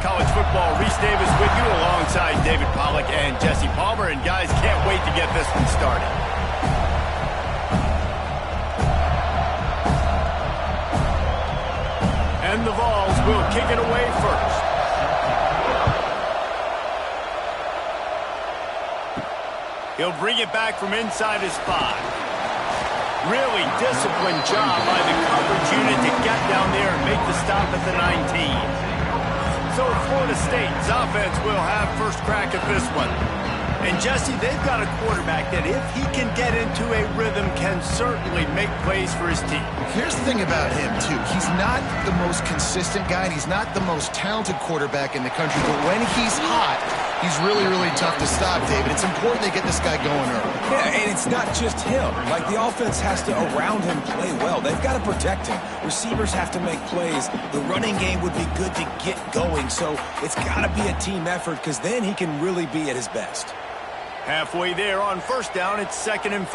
College Football. Reese Davis with you alongside David Pollack and Jesse Palmer. And guys, can't wait to get this one started. And the Vols will kick it away first. He'll bring it back from inside his 5. Really disciplined job by the coverage unit to get down there and make the stop at the 19. So Florida State's offense will have first crack at this one. And Jesse, they've got a quarterback that if he can get into a rhythm can certainly make plays for his team. Here's the thing about him, too. He's not the most consistent guy, and he's not the most talented quarterback in the country. But when he's hot, he's really, really tough to stop, David. It's important they get this guy going early. Yeah, and it's not just him. Like, the offense has to, around him, play well. They've got to protect him. Receivers have to make plays. The running game would be good to get going. So it's got to be a team effort because then he can really be at his best. Halfway there on first down, it's 2nd and 5.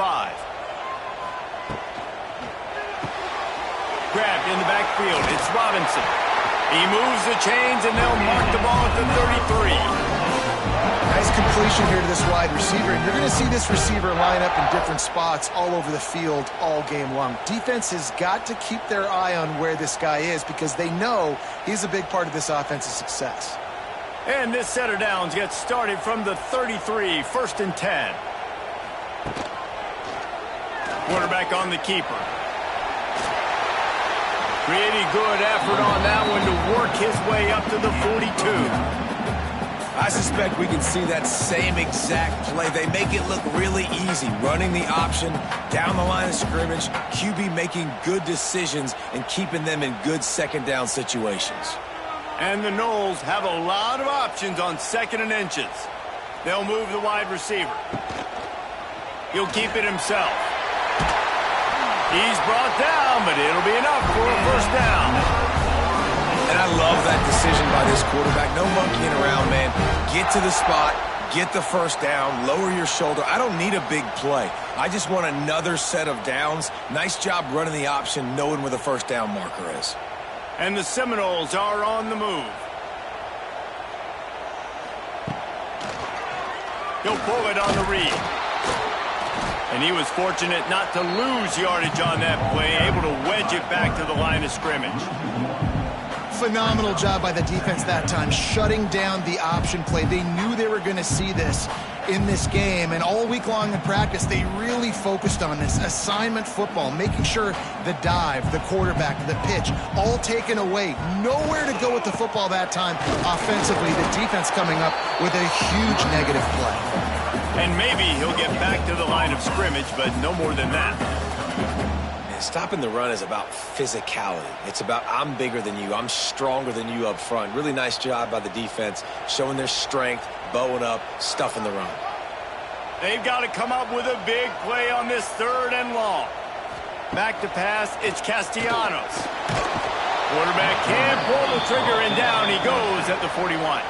Grabbed in the backfield, it's Robinson. He moves the chains, and they'll mark the ball at the 33. Nice completion here to this wide receiver, and you're going to see this receiver line up in different spots all over the field all game long. Defense has got to keep their eye on where this guy is because they know he's a big part of this offense's success. And this set of downs gets started from the 33, 1st and 10. Quarterback on the keeper. Pretty good effort on that one to work his way up to the 42. I suspect we can see that same exact play. They make it look really easy, running the option down the line of scrimmage, QB making good decisions and keeping them in good second down situations. And the Noles have a lot of options on 2nd and inches. They'll move the wide receiver. He'll keep it himself. He's brought down, but it'll be enough for a first down. And I love that decision by this quarterback. No monkeying around, man. Get to the spot, get the first down, lower your shoulder. I don't need a big play. I just want another set of downs. Nice job running the option, knowing where the first down marker is. And the Seminoles are on the move. He'll pull it on the read. And he was fortunate not to lose yardage on that play, able to wedge it back to the line of scrimmage. Phenomenal job by the defense that time, shutting down the option play. They knew they were going to see this in this game, and all week long in practice, they really focused on this assignment football, making sure the dive, the quarterback, the pitch, all taken away. Nowhere to go with the football that time offensively. The defense coming up with a huge negative play. And maybe he'll get back to the line of scrimmage, but no more than that. And stopping the run is about physicality. It's about I'm bigger than you, I'm stronger than you up front. Really nice job by the defense, showing their strength, bowing up, stuffing the run. They've got to come up with a big play on this 3rd and long. Back to pass, it's Castellanos. Quarterback can't pull the trigger, and down he goes at the 41.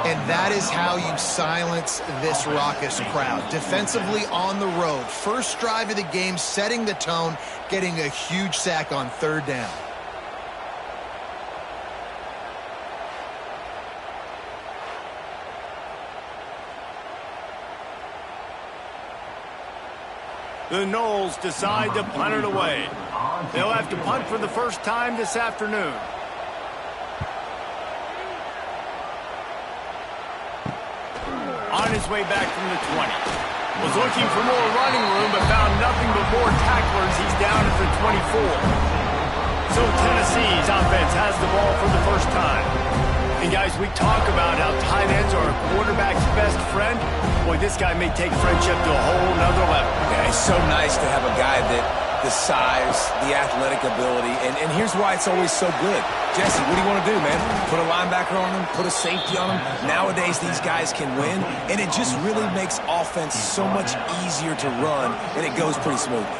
And that is how you silence this raucous crowd. Defensively on the road. First drive of the game, setting the tone, getting a huge sack on 3rd down. The Noles decide to punt it away. They'll have to punt for the first time this afternoon. On his way back from the 20. Was looking for more running room, but found nothing but more tacklers. He's down at the 24. So Tennessee's offense has the ball for the first time. And guys, we talk about how tight ends are a quarterback's best friend. Boy, this guy may take friendship to a whole nother level. Yeah, it's so nice to have a guy that the size, the athletic ability, and here's why it's always so good. Jesse, what do you want to do, man? Put a linebacker on him, put a safety on him. Nowadays, these guys can win, and it just really makes offense so much easier to run, and it goes pretty smoothly.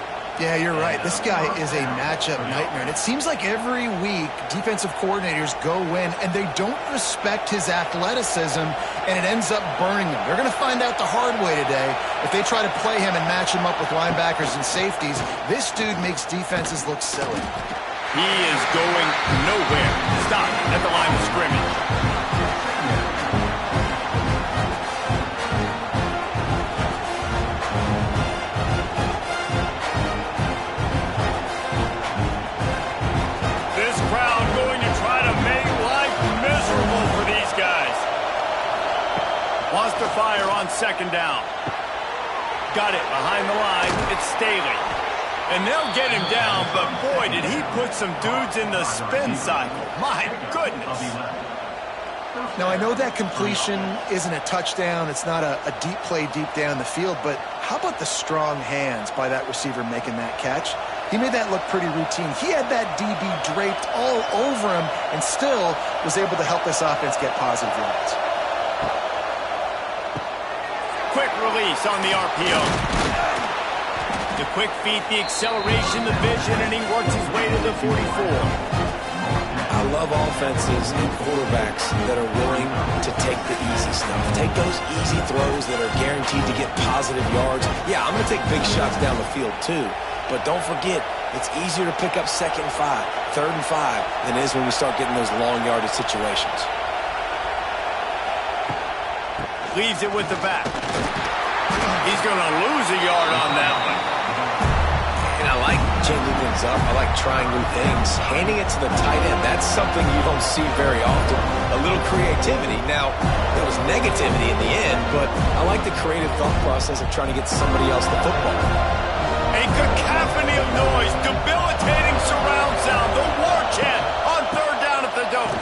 Yeah, you're right. This guy is a matchup nightmare. And it seems like every week defensive coordinators go in and they don't respect his athleticism, and it ends up burning them. They're going to find out the hard way today. If they try to play him and match him up with linebackers and safeties, this dude makes defenses look silly. He is going nowhere. Stop at the line of scrimmage. to fire on second down. Got it behind the line. It's Staley. And they'll get him down, but boy, did he put some dudes in the spin cycle. My goodness. Now, I know that completion isn't a touchdown. It's not a deep play deep down the field, but how about the strong hands by that receiver making that catch? He made that look pretty routine. He had that DB draped all over him and still was able to help this offense get positive yards. Quick release on the RPO. The quick feet, the acceleration, the vision, and he works his way to the 44. I love offenses and quarterbacks that are willing to take the easy stuff. Take those easy throws that are guaranteed to get positive yards. Yeah, I'm going to take big shots down the field too. But don't forget, it's easier to pick up 2nd and 5, 3rd and 5 than it is when we start getting those long yardage situations. Leaves it with the back. He's going to lose a yard on that one. And I like changing things up. I like trying new things. Handing it to the tight end, that's something you don't see very often. A little creativity. Now, there was negativity in the end, but I like the creative thought process of trying to get somebody else the football. A cacophony of noise, debilitating surround sound, the war chant on 3rd down at the dome.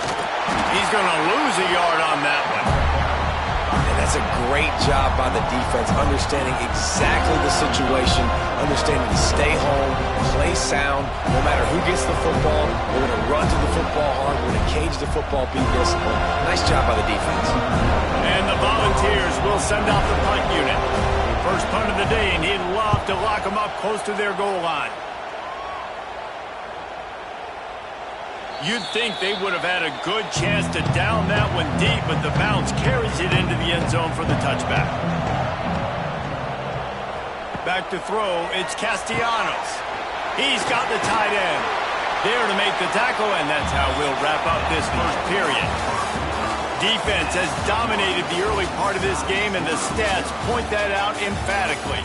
He's going to lose a yard on that one. And that's a great job by the defense, understanding exactly the situation, understanding to stay home, play sound, no matter who gets the football. We're going to run to the football hard. We're going to cage the football, be disciplined. Nice job by the defense. And the Volunteers will send off the punt unit. First punt of the day, and he'd love to lock them up close to their goal line. You'd think they would have had a good chance to down that one deep, but the bounce carries it into the end zone for the touchback. Back to throw, it's Castellanos. He's got the tight end there to make the tackle, and that's how we'll wrap up this first period. Defense has dominated the early part of this game, and the stats point that out emphatically.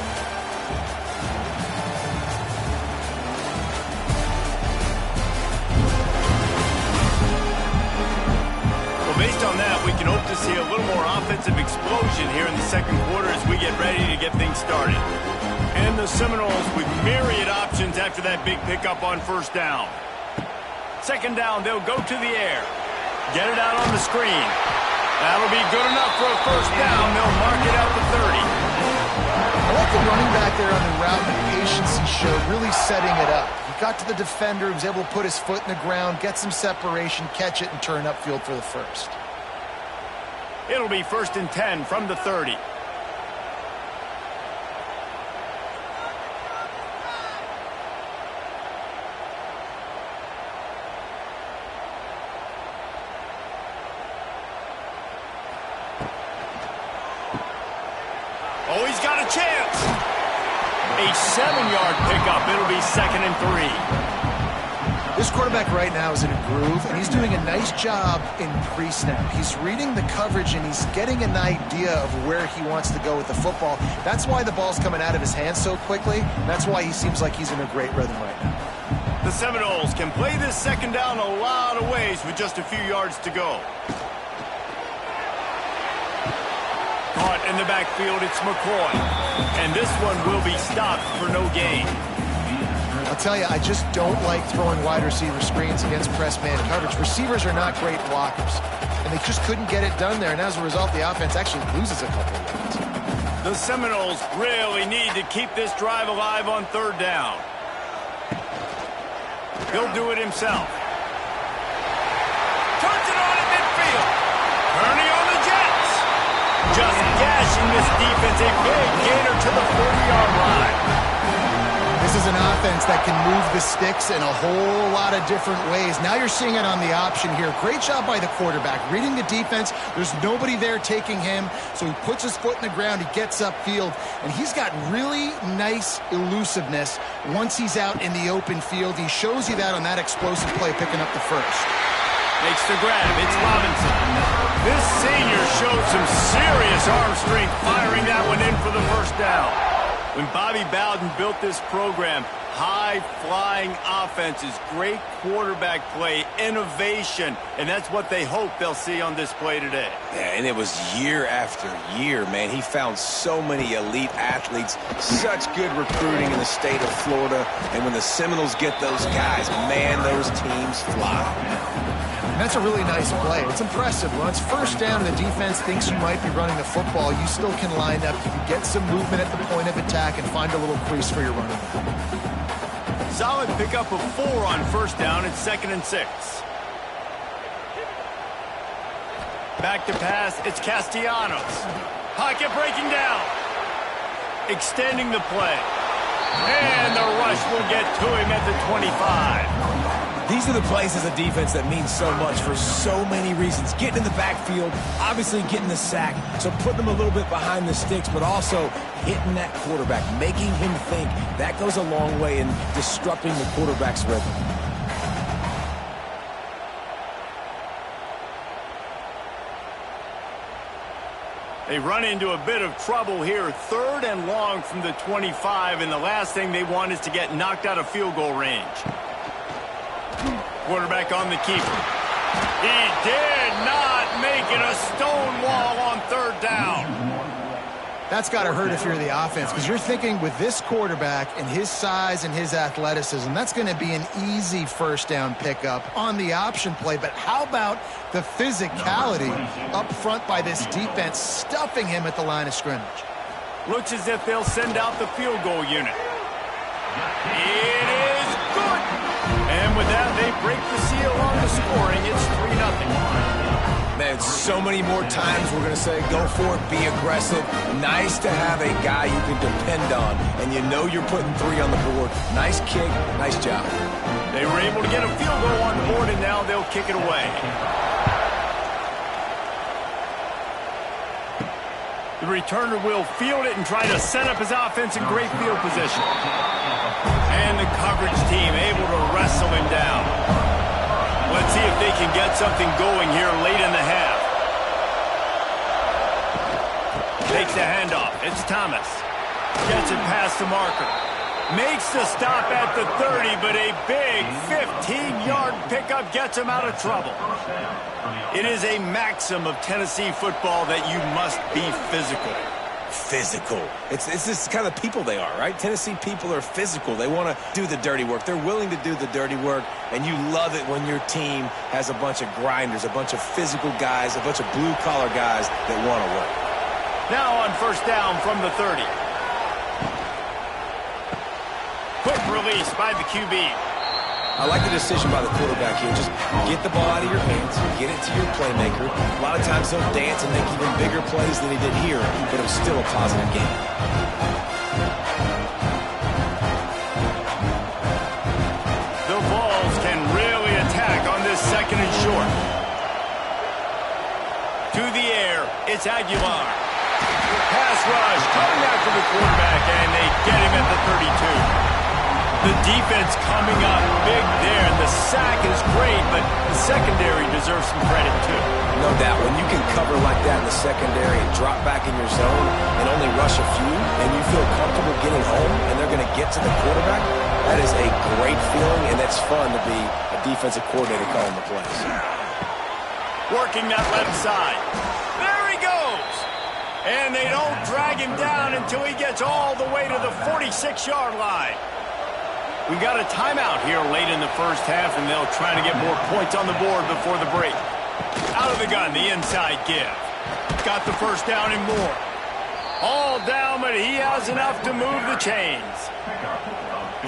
Well, based on that, we can hope to see a little more offensive explosion here in the second quarter as we get ready to get things started. And the Seminoles with myriad options after that big pickup on 1st down. 2nd down, they'll go to the air. Get it out on the screen. That'll be good enough for a 1st down. They'll mark it out to 30. I like the running back there on the route and the patience he showed, really setting it up. He got to the defender, he was able to put his foot in the ground, get some separation, catch it, and turn upfield for the first. It'll be 1st and 10 from the 30. Oh, he's got a chance. A 7-yard pickup. It'll be 2nd and 3. This quarterback right now is in a groove, and he's doing a nice job in pre-snap. He's reading the coverage, and he's getting an idea of where he wants to go with the football. That's why the ball's coming out of his hands so quickly. That's why he seems like he's in a great rhythm right now. The Seminoles can play this 2nd down a lot of ways with just a few yards to go. Caught in the backfield, it's McCoy. And this one will be stopped for no gain. I'll tell you, I just don't like throwing wide receiver screens against press man coverage. Receivers are not great blockers, and they just couldn't get it done there. And as a result, the offense actually loses a couple of yards. The Seminoles really need to keep this drive alive on 3rd down. He'll do it himself. Turns it on at midfield. Kearney on the Jets. Just gashing this defense, a big gainer to the 40-yard line. This is an offense that can move the sticks in a whole lot of different ways. Now you're seeing it on the option here. Great job by the quarterback. Reading the defense, there's nobody there taking him, so he puts his foot in the ground, he gets upfield, and he's got really nice elusiveness once he's out in the open field. He shows you that on that explosive play, picking up the first. Makes the grab. It's Robinson. This senior showed some serious arm strength firing that one in for the 1st down. When Bobby Bowden built this program, high-flying offenses, great quarterback play, innovation, and that's what they hope they'll see on display today. Yeah, and it was year after year, man. He found so many elite athletes, such good recruiting in the state of Florida, and when the Seminoles get those guys, man, those teams fly. And that's a really nice play. It's impressive. When it's first down and the defense thinks you might be running the football, you still can line up. You can get some movement at the point of attack and find a little crease for your running back. Solid pickup of 4 on first down. It's 2nd and 6. Back to pass. It's Castellanos. Pocket breaking down. Extending the play. And the rush will get to him at the 25. These are the plays as a defense that mean so much for so many reasons. Getting in the backfield, obviously getting the sack, so putting them a little bit behind the sticks, but also hitting that quarterback, making him think. That goes a long way in disrupting the quarterback's rhythm. They run into a bit of trouble here. 3rd and long from the 25, and the last thing they want is to get knocked out of field goal range. Quarterback on the keeper. He did not make it a stone wall on 3rd down. That's got to hurt if you're the offense, because you're thinking with this quarterback and his size and his athleticism, that's going to be an easy first down pickup on the option play. But how about the physicality up front by this defense, stuffing him at the line of scrimmage? Looks as if they'll send out the field goal unit. It is good. And with that, they break the seal on the scoring. It's 3-0. Man, so many more times we're going to say, go for it, be aggressive. Nice to have a guy you can depend on, and you know you're putting 3 on the board. Nice kick, nice job. They were able to get a field goal on the board, and now they'll kick it away. The returner will field it and try to set up his offense in great field position. And the coverage team able to wrestle him down. Let's see if they can get something going here late in the half. Takes the handoff. It's Thomas. Gets it past the marker. Makes the stop at the 30, but a big 15-yard pickup gets him out of trouble. It is a maxim of Tennessee football that you must be physical. Physical. It's this kind of people they are, right? Tennessee people are physical. They want to do the dirty work. They're willing to do the dirty work, and you love it when your team has a bunch of grinders, a bunch of physical guys, a bunch of blue-collar guys that want to work. Now on first down from the 30. Quick release by the QB. I like the decision by the quarterback here. Just get the ball out of your hands, get it to your playmaker. A lot of times he'll dance and make even bigger plays than he did here, but it was still a positive game. The Vols can really attack on this 2nd and short. To the air, it's Aguilar. Pass rush, coming after the quarterback, and they get him at the 32. The defense coming up big there, and the sack is great, but the secondary deserves some credit too. No doubt. When you can cover like that in the secondary and drop back in your zone and only rush a few, and you feel comfortable getting home, and they're going to get to the quarterback, that is a great feeling, and it's fun to be a defensive coordinator calling the plays. Working that left side. There he goes! And they don't drag him down until he gets all the way to the 46-yard line. We've got a timeout here late in the first half, and they'll try to get more points on the board before the break. Out of the gun, the inside give. Got the first down and more. All down, but he has enough to move the chains.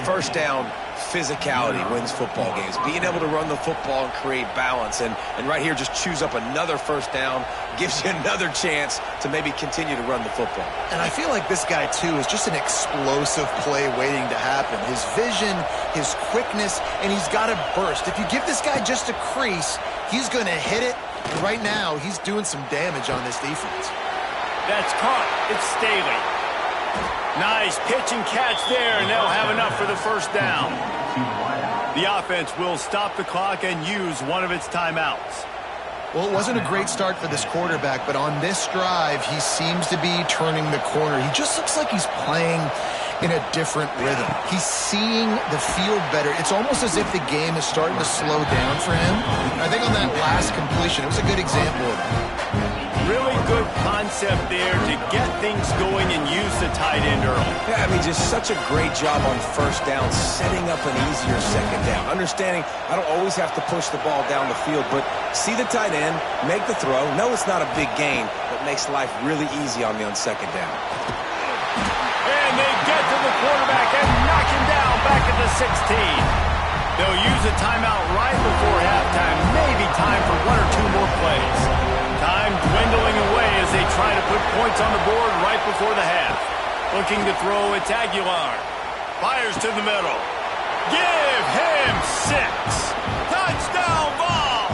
First down, physicality wins football games. Being able to run the football and create balance. And right here, just choose up another first down, gives you another chance to maybe continue to run the football. And I feel like this guy, too, is just an explosive play waiting to happen. His vision, his quickness, and he's got to burst. If you give this guy just a crease, he's going to hit it. And right now, he's doing some damage on this defense. That's caught. It's Staley. Nice pitch and catch there, and they'll have enough for the first down. The offense will stop the clock and use one of its timeouts. Well, it wasn't a great start for this quarterback, but on this drive, he seems to be turning the corner. He just looks like he's playing in a different rhythm. He's seeing the field better. It's almost as if the game is starting to slow down for him. I think on that last completion, it was a good example of that. Really good concept there to get things going and use the tight end early. Yeah, I mean, just such a great job on first down, setting up an easier second down. Understanding I don't always have to push the ball down the field, but see the tight end, make the throw. No, it's not a big gain, but makes life really easy on me on second down. And they get to the quarterback and knock him down back at the 16. They'll use a timeout right before halftime. Maybe time for one or two more plays. Time dwindling away as they try to put points on the board right before the half. Looking to throw, it's Aguilar. Fires to the middle. Give him 6. Touchdown ball!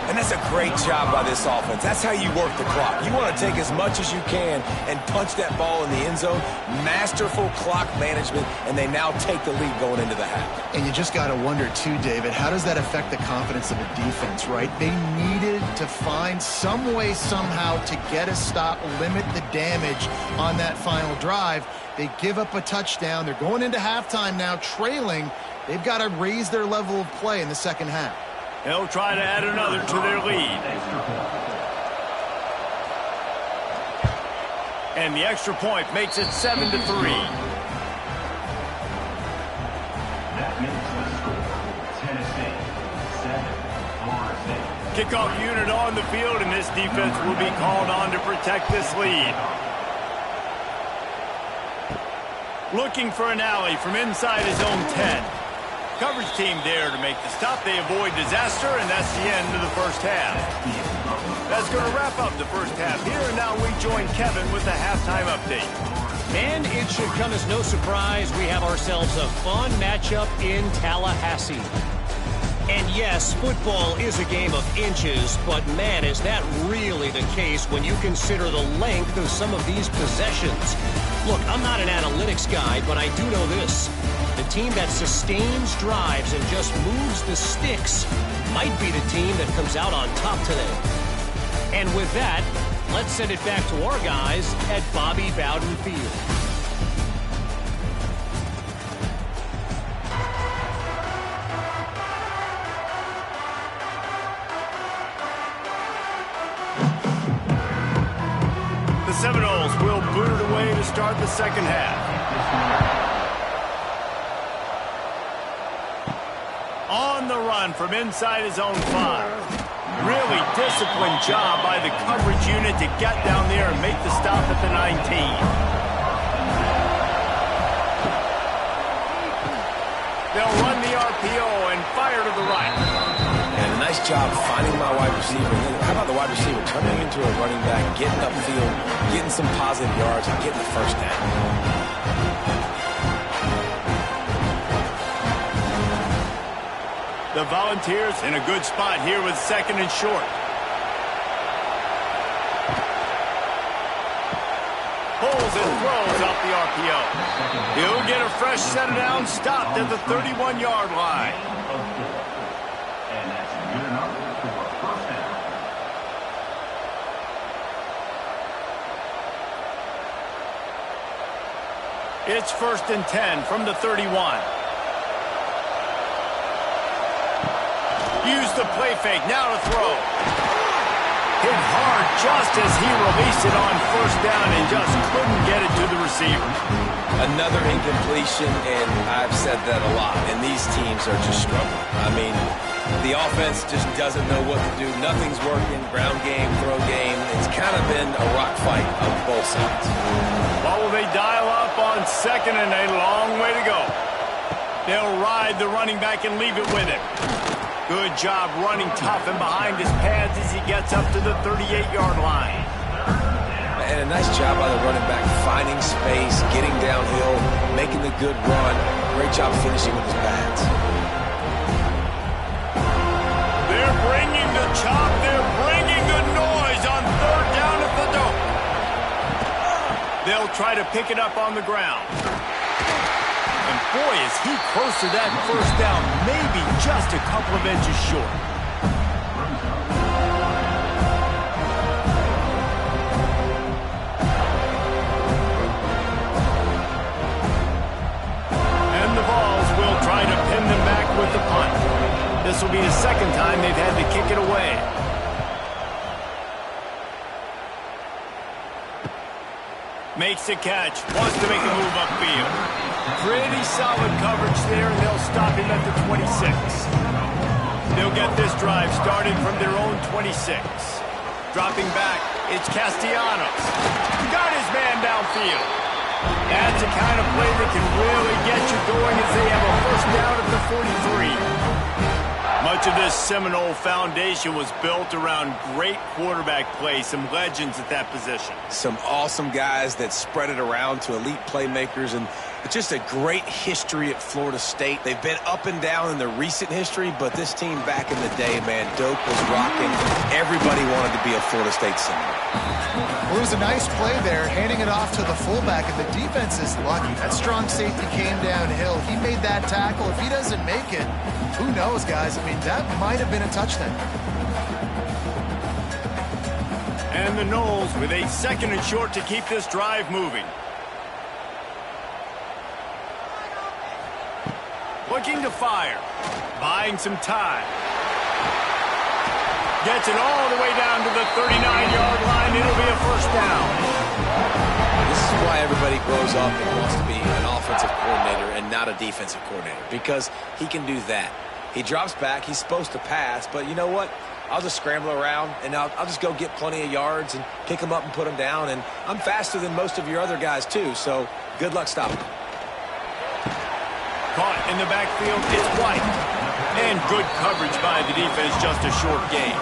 And that's a great job by this offense. That's how you work the clock. You want to take as much as you can and punch that ball in the end zone. Masterful clock management, and they now take the lead going into the half. And you just got to wonder, too, David, how does that affect the confidence of a defense, right? They needed to find some way, somehow, to get a stop, limit the damage on that final drive. They give up a touchdown. They're going into halftime now, trailing. They've got to raise their level of play in the second half. They'll try to add another to their lead. And the extra point makes it 7-3. Kickoff unit on the field, and this defense will be called on to protect this lead. Looking for an alley from inside his own 10. Coverage team there to make the stop. They avoid disaster, and that's the end of the first half. That's going to wrap up the first half here, and now we join Kevin with the halftime update. And it should come as no surprise, we have ourselves a fun matchup in Tallahassee. And yes, football is a game of inches, but man, is that really the case when you consider the length of some of these possessions. Look, I'm not an analytics guy, but I do know this. The team that sustains drives and just moves the sticks might be the team that comes out on top today. And with that, let's send it back to our guys at Bobby Bowden Field. The Seminoles will boot it away to start the second half. On the run from inside his own 5. Really disciplined job by the coverage unit to get down there and make the stop at the 19. They'll run the RPO and fire to the right. And a nice job finding my wide receiver. How about the wide receiver turning into a running back, getting upfield, getting some positive yards, and getting the first down. The Volunteers in a good spot here with 2nd and short. Pulls and throws off the RPO. He'll get a fresh set down, stopped at the 31-yard line. And that's good enough for a first down. It's 1st and 10 from the 31. Use the play fake, now to throw. Hit hard just as he released it on first down and just couldn't get it to the receiver. Another incompletion, and I've said that a lot, and these teams are just struggling. I mean, the offense just doesn't know what to do. Nothing's working, ground game, throw game. It's kind of been a rock fight on both sides. What will they dial up on 2nd and a long way to go? They'll ride the running back and leave it with him. Good job running tough and behind his pads as he gets up to the 38-yard line. And a nice job by the running back, finding space, getting downhill, making the good run. Great job finishing with his pads. They're bringing the chop. They're bringing the noise on 3rd down at the dope. They'll try to pick it up on the ground. And boy, is he close to that first down, maybe just a couple of inches short. And the Vols will try to pin them back with the punt. This will be the second time they've had to kick it away. Makes the catch. Wants to make a move upfield. Pretty solid coverage there, and they'll stop him at the 26. They'll get this drive started from their own 26. Dropping back, it's Castellanos. Got his man downfield. That's the kind of play that can really get you going as they have a first down at the 43. Much of this Seminole foundation was built around great quarterback play, some legends at that position. Some awesome guys that spread it around to elite playmakers, and just a great history at Florida State. They've been up and down in the recent history, but this team back in the day, man, Doak was rocking. Everybody wanted to be a Florida State Seminole. Well, it was a nice play there, handing it off to the fullback, and the defense is lucky. That strong safety came downhill. He made that tackle. If he doesn't make it, who knows, guys? I mean, that might have been a touchdown. And the Noles with a second and short to keep this drive moving. Looking to fire. Buying some time. Gets it all the way down to the 39-yard line. It'll be a first down. This is why everybody grows up and wants to be an offensive coordinator and not a defensive coordinator, because he can do that. He drops back. He's supposed to pass, but you know what? I'll just scramble around, and I'll just go get plenty of yards and pick them up and put them down, and I'm faster than most of your other guys, too, so good luck stopping them. Caught in the backfield, it's White. And good coverage by the defense, just a short gain.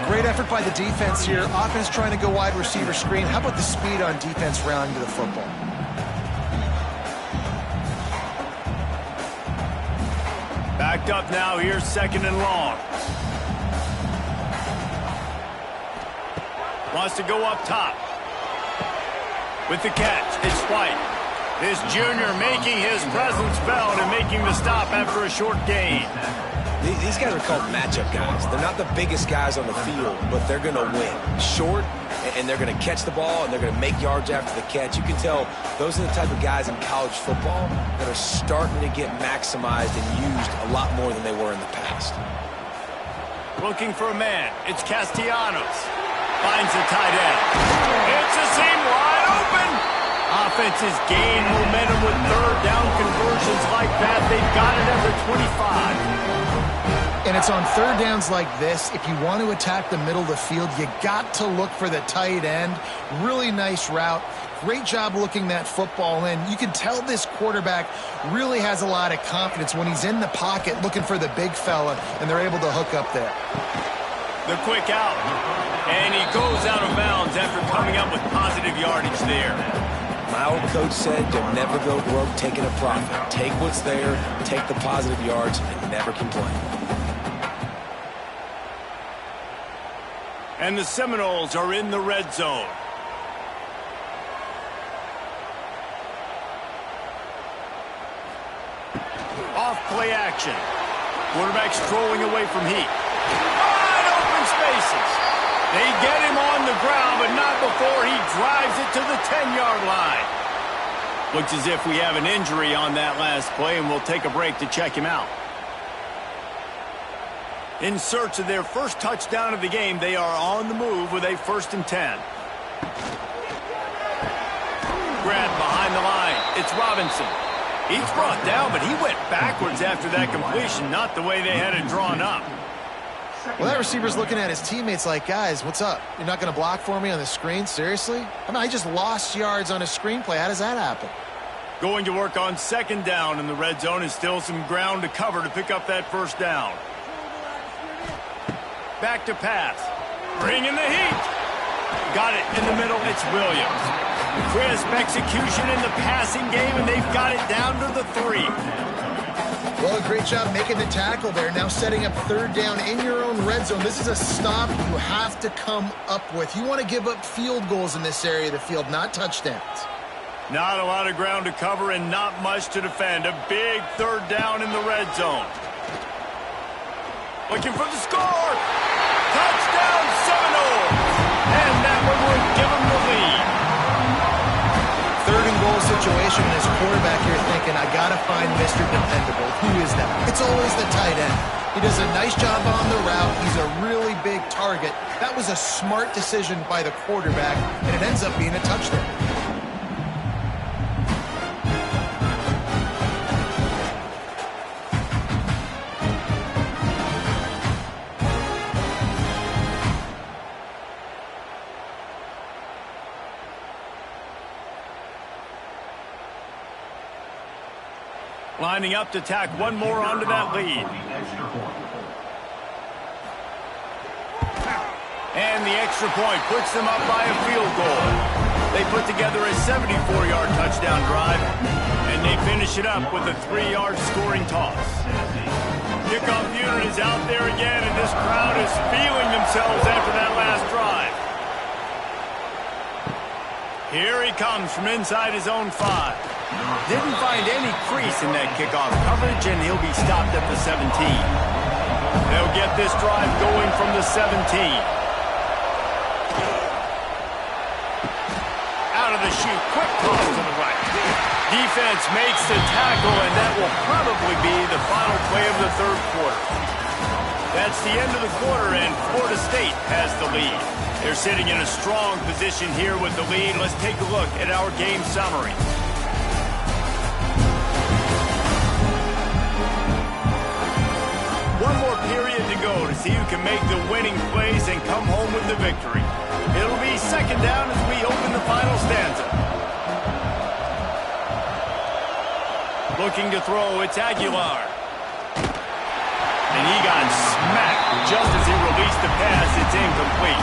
Great effort by the defense here. Offense trying to go wide receiver screen. How about the speed on defense rounding to the football? Backed up now, here's second and long. Wants to go up top. With the catch, it's White. This junior making his presence felt and making the stop after a short gain. These guys are called matchup guys. They're not the biggest guys on the field, but they're going to win. Short, and they're going to catch the ball, and they're going to make yards after the catch. You can tell those are the type of guys in college football that are starting to get maximized and used a lot more than they were in the past. Looking for a man. It's Castellanos. Finds the tight end. It's a seam wide open. Offenses gain momentum with third down conversions like that. They've got it at the 25. And it's on third downs like this. If you want to attack the middle of the field, you got to look for the tight end. Really nice route. Great job looking that football in. You can tell this quarterback really has a lot of confidence when he's in the pocket looking for the big fella, and they're able to hook up there. The quick out. And he goes out of bounds after coming up with positive yardage there. My old coach said, don't never go broke taking a profit. Take what's there, take the positive yards, and never complain. And the Seminoles are in the red zone. Off play action. Quarterback strolling away from heat. Wide open spaces. They get him on the ground, but not before he drives it to the 10-yard line. Looks as if we have an injury on that last play, and we'll take a break to check him out. In search of their first touchdown of the game, they are on the move with a 1st and 10. Grab behind the line. It's Robinson. He's brought down, but he went backwards after that completion, not the way they had it drawn up. Well, that receiver's looking at his teammates like, guys, what's up? You're not going to block for me on the screen? Seriously? I mean, I just lost yards on a screenplay. How does that happen? Going to work on second down in the red zone, and still some ground to cover to pick up that first down. Back to pass. Bringing the heat. Got it in the middle. It's Williams. Crisp execution in the passing game, and they've got it down to the 3. Well, great job making the tackle there. Now setting up third down in your own red zone. This is a stop you have to come up with. You want to give up field goals in this area of the field, not touchdowns. Not a lot of ground to cover and not much to defend. A big third down in the red zone. Looking for the score. Touchdown Seminoles. And that one would give them the lead. Third and goal situation, and his quarterback here thinking, I got to find Mr. Dependable. Who is that? It's always the tight end. He does a nice job on the route. He's a really big target. That was a smart decision by the quarterback, and it ends up being a touchdown. Lining up to tack one more onto that lead. And the extra point puts them up by a field goal. They put together a 74-yard touchdown drive, and they finish it up with a 3-yard scoring toss. Kickoff unit is out there again, and this crowd is feeling themselves after that last drive. Here he comes from inside his own 5. Didn't find any crease in that kickoff coverage, and he'll be stopped at the 17. They'll get this drive going from the 17. Out of the chute, quick toss to the right. Defense makes the tackle, and that will probably be the final play of the third quarter. That's the end of the quarter, and Florida State has the lead. They're sitting in a strong position here with the lead. Let's take a look at our game summary. One more period to go to see who can make the winning plays and come home with the victory. It'll be second down as we open the final stanza. Looking to throw, it's Aguilar. And he got smacked just as he released the pass. It's incomplete.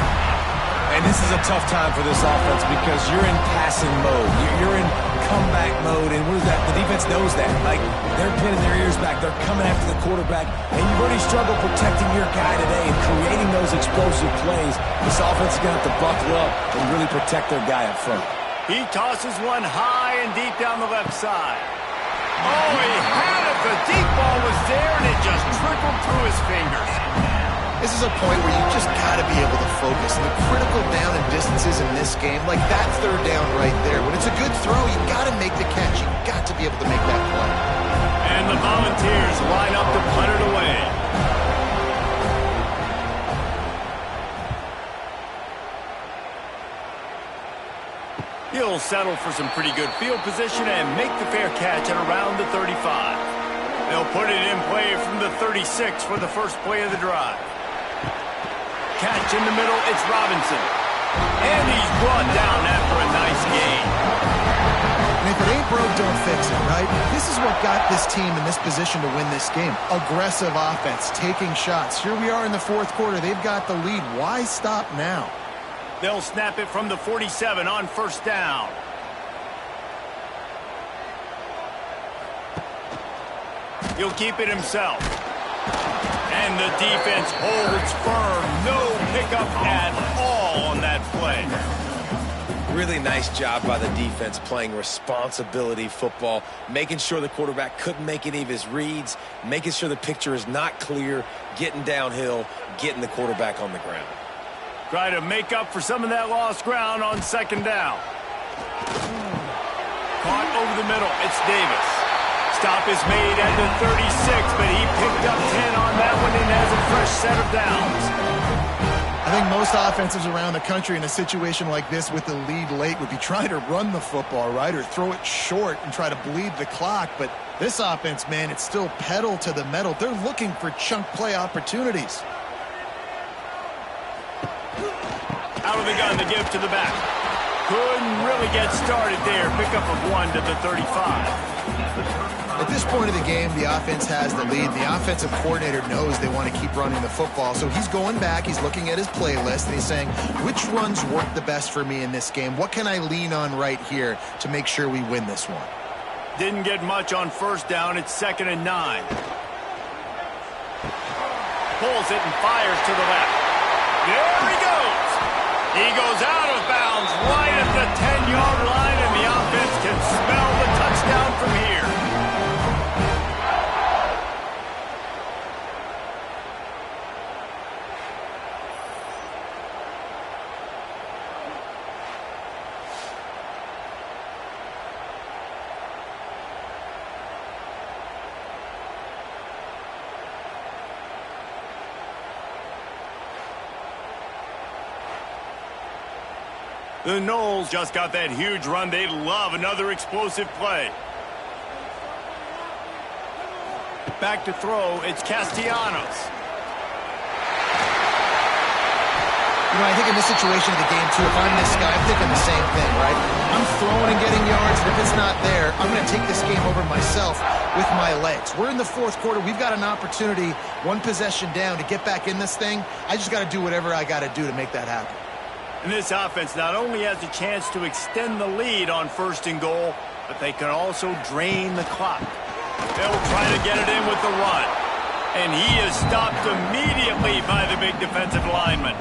And this is a tough time for this offense because you're in passing mode. You're in comeback mode, and what is that? The defense knows that. Like, they're pinning their ears back. They're coming after the quarterback, and you've already struggled protecting your guy today and creating those explosive plays. This offense is going to have to buckle up and really protect their guy up front. He tosses one high and deep down the left side. Oh, he had it. The deep ball was there, and it just trickled through his fingers. This is a point where you just got to be able to focus. The critical down and distances in this game, like that third down right there. When it's a good throw, you got to make the catch. You got to be able to make that play. And the Volunteers line up to punt it away. He'll settle for some pretty good field position and make the fair catch at around the 35. They'll put it in play from the 36 for the first play of the drive. Catch in the middle, it's Robinson. And he's brought down after a nice gain. And if it ain't broke, don't fix it, right? This is what got this team in this position to win this game. Aggressive offense, taking shots. Here we are in the fourth quarter. They've got the lead. Why stop now? They'll snap it from the 47 on first down. He'll keep it himself. And the defense holds firm. No pickup at all on that play. Really nice job by the defense playing responsibility football, making sure the quarterback couldn't make any of his reads, making sure the picture is not clear, getting downhill, getting the quarterback on the ground. Try to make up for some of that lost ground on second down. Caught over the middle. It's Davis. Stop is made at the 36, but he picked up 10 on that one and has a fresh set of downs. I think most offenses around the country in a situation like this with the lead late would be trying to run the football, right, or throw it short and try to bleed the clock. But this offense, man, it's still pedal to the metal. They're looking for chunk play opportunities. Out of the gun to give to the back. Couldn't really get started there. Pickup of 1 to the 35. At this point of the game, the offense has the lead. The offensive coordinator knows they want to keep running the football. So he's going back, he's looking at his playlist, and he's saying, which runs work the best for me in this game? What can I lean on right here to make sure we win this one? Didn't get much on first down. It's 2nd and 9. Pulls it and fires to the left. There he goes. He goes out of bounds right at the 10-yard line, and the offense can smell the touchdown from here. The Knowles just got that huge run. They love another explosive play. Back to throw, it's Castellanos. You know, I think in this situation of the game, too, if I'm this guy, I'm thinking the same thing, right? I'm throwing and getting yards, and if it's not there, I'm going to take this game over myself with my legs. We're in the fourth quarter. We've got an opportunity, one possession down, to get back in this thing. I just got to do whatever I got to do to make that happen. And this offense not only has a chance to extend the lead on 1st and goal, but they can also drain the clock. They'll try to get it in with the run. And he is stopped immediately by the big defensive lineman.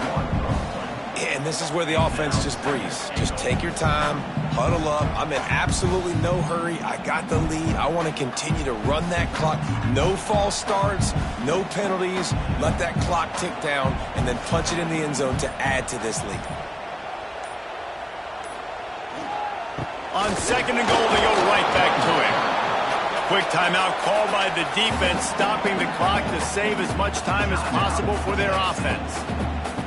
And this is where the offense just breathes. Just take your time, huddle up. I'm in absolutely no hurry. I got the lead. I want to continue to run that clock. No false starts, no penalties. Let that clock tick down, and then punch it in the end zone to add to this lead. On 2nd and goal, they go right back to it. Quick timeout called by the defense, stopping the clock to save as much time as possible for their offense.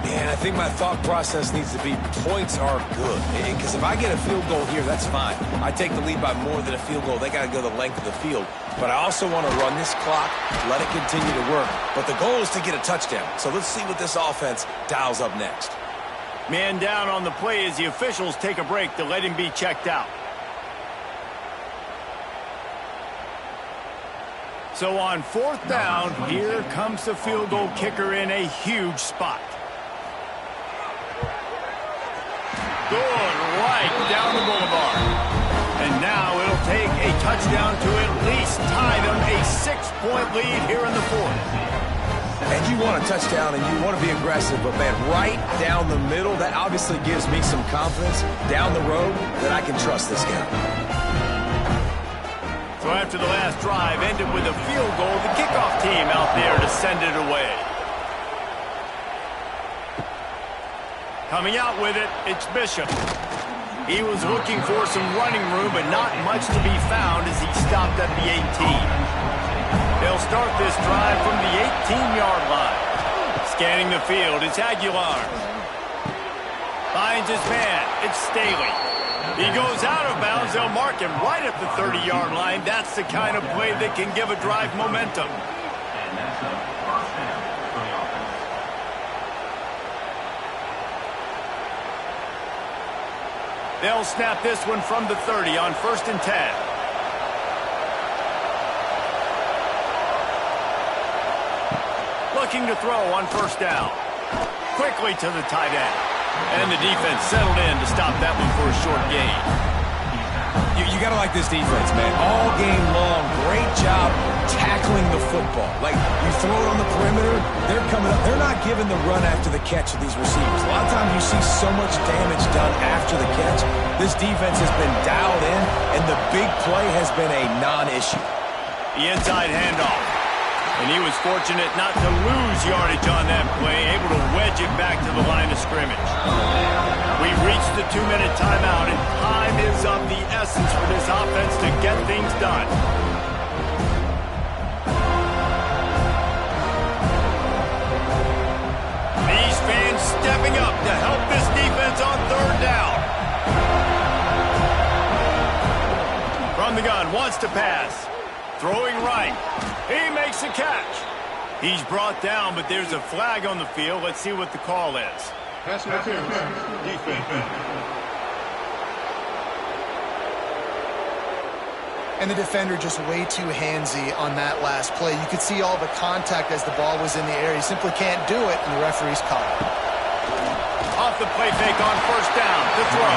Yeah, I think my thought process needs to be points are good. Because if I get a field goal here, that's fine. I take the lead by more than a field goal. They got to go the length of the field. But I also want to run this clock, let it continue to work. But the goal is to get a touchdown. So let's see what this offense dials up next. Man down on the play as the officials take a break to let him be checked out. So on 4th down, here comes the field goal kicker in a huge spot. Good right down the boulevard. And now it'll take a touchdown to at least tie them a 6-point lead here in the 4th. And you want a touchdown and you want to be aggressive, but man, right down the middle, that obviously gives me some confidence down the road that I can trust this guy. So after the last drive ended with a field goal, the kickoff team out there to send it away. Coming out with it, it's Bishop. He was looking for some running room, but not much to be found as he stopped at the 18. They'll start this drive from the 18-yard line. Scanning the field, it's Aguilar. Finds his man, it's Staley. He goes out of bounds, they'll mark him right at the 30-yard line. That's the kind of play that can give a drive momentum. And that's a first down for the offense. They'll snap this one from the 30 on 1st and 10. Looking to throw on 1st down. Quickly to the tight end. And the defense settled in to stop that one for a short gain. You got to like this defense, man. All game long, great job tackling the football. Like, you throw it on the perimeter, they're coming up. They're not giving the run after the catch of these receivers. A lot of times you see so much damage done after the catch. This defense has been dialed in, and the big play has been a non-issue. The inside handoff. And he was fortunate not to lose yardage on that play, able to wedge it back to the line of scrimmage. We've reached the 2-minute timeout, and time is of the essence for this offense to get things done. These fans stepping up to help this defense on 3rd down. From the gun, wants to pass. Throwing right. He makes the catch. He's brought down, but there's a flag on the field. Let's see what the call is. Pass interference. Defense. And the defender just way too handsy on that last play. You could see all the contact as the ball was in the air. He simply can't do it, and the referee's caught it. Off the play fake on 1st down. To throw.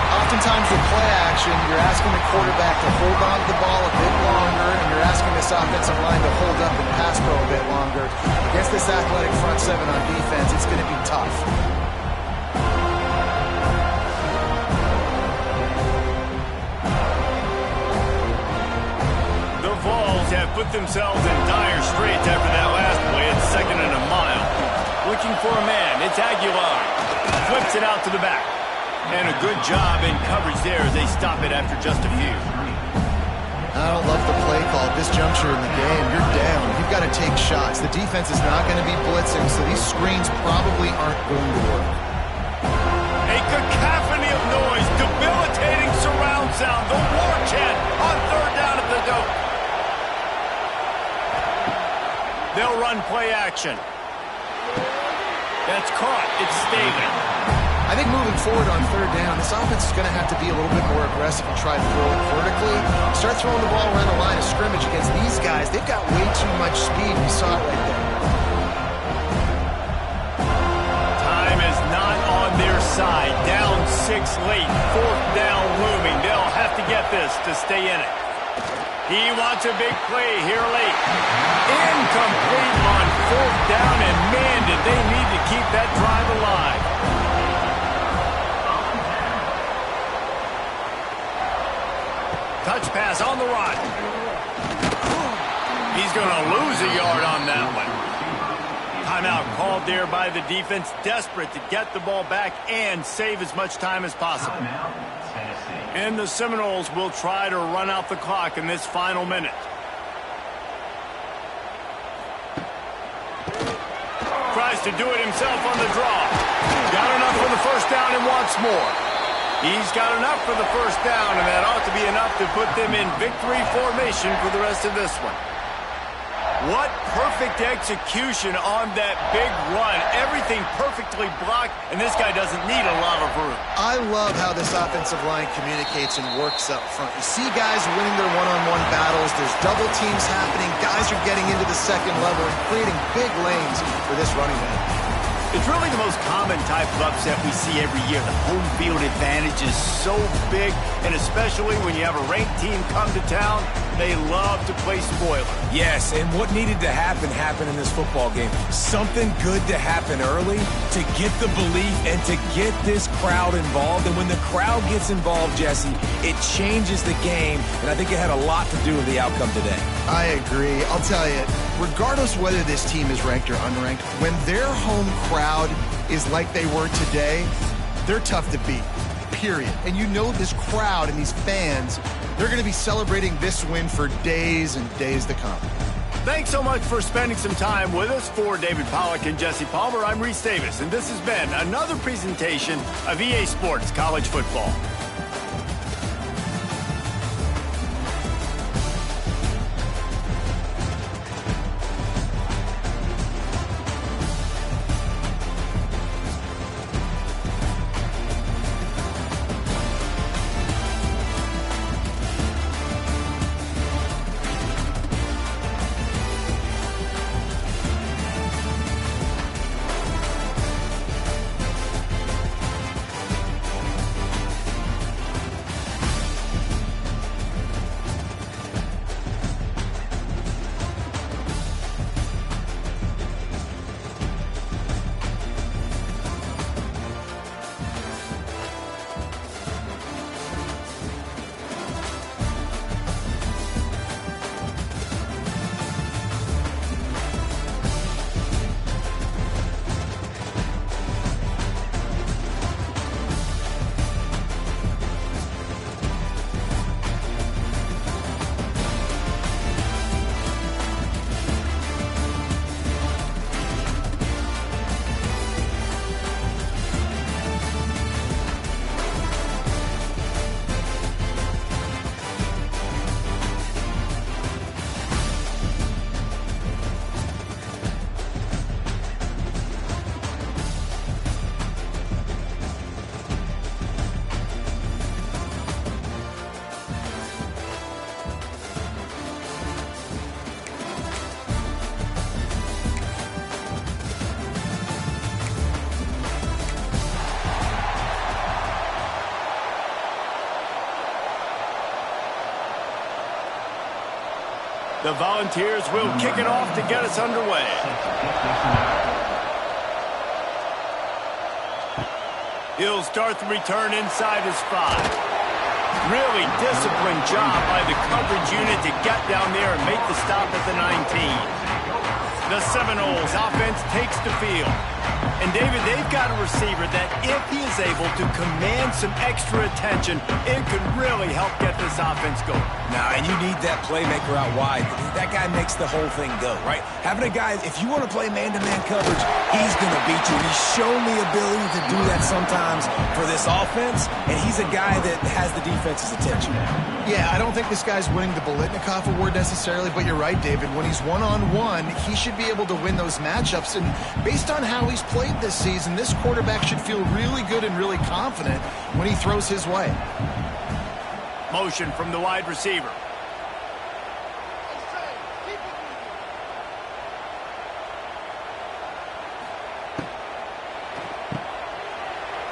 Oftentimes with play action, you're asking the quarterback to hold on to the ball a bit longer, and you're asking this offensive line to hold up and pass pro a bit longer. Against this athletic front seven on defense, it's going to be tough. The Vols have put themselves in dire straits after that last play. It's 2nd and a mile. Looking for a man, it's Aguilar. Flips it out to the back. And a good job in coverage there as they stop it after just a few. I don't love the play call at this juncture in the game. You're down. You've got to take shots. The defense is not going to be blitzing, so these screens probably aren't going to work. A cacophony horn sound. The war chant on third down at the dope. They'll run play action. That's caught. It's Staley. I think moving forward on third down, this offense is going to have to be a little bit more aggressive and try to throw it vertically. Start throwing the ball around the line of scrimmage against these guys. They've got way too much speed. We saw it right there. Time is not on their side. Down 6 late. Fourth down looming. They'll have to get this to stay in it. He wants a big play here late. Incomplete on fourth down, and man, did they need to keep that drive alive. Touch pass on the run. He's going to lose a yard on that one. Timeout called there by the defense, desperate to get the ball back and save as much time as possible. And the Seminoles will try to run out the clock in this final minute. Tries to do it himself on the draw. Got enough for the first down and wants more. He's got enough for the first down, and that ought to be enough to put them in victory formation for the rest of this one. What perfect execution on that big run. Everything perfectly blocked, and this guy doesn't need a lot of room. I love how this offensive line communicates and works up front. You see guys winning their one-on-one battles. There's double teams happening. Guys are getting into the second level and creating big lanes for this running back. It's really the most common type of upset we see every year. The home field advantage is so big, and especially when you have a ranked team come to town, they love to play spoiler. Yes, and what needed to happen happened in this football game. Something good to happen early to get the belief and to get this crowd involved. And when the crowd gets involved, Jesse, it changes the game, and I think it had a lot to do with the outcome today. I agree. I'll tell you, regardless whether this team is ranked or unranked, when their home crowd is like they were today, they're tough to beat, period. And you know this crowd and these fans, they're going to be celebrating this win for days and days to come. Thanks so much for spending some time with us. For David Pollack and Jesse Palmer, I'm Reese Davis, and this has been another presentation of EA Sports College Football. The Volunteers will kick it off to get us underway. He'll start the return inside his 5. Really disciplined job by the coverage unit to get down there and make the stop at the 19. The Seminoles offense takes the field. And, David, they've got a receiver that if he is able to command some extra attention, it could really help get this offense going. Now, and you need that playmaker out wide. That guy makes the whole thing go, right? Having a guy, if you want to play man-to-man coverage, he's going to beat you. And he's shown the ability to do that sometimes for this offense, and he's a guy that has the defense's attention. Yeah, I don't think this guy's winning the Biletnikoff Award necessarily, but you're right, David. When he's one-on-one, he should be able to win those matchups. And based on how he's played this season, this quarterback should feel really good and really confident when he throws his way. Motion from the wide receiver.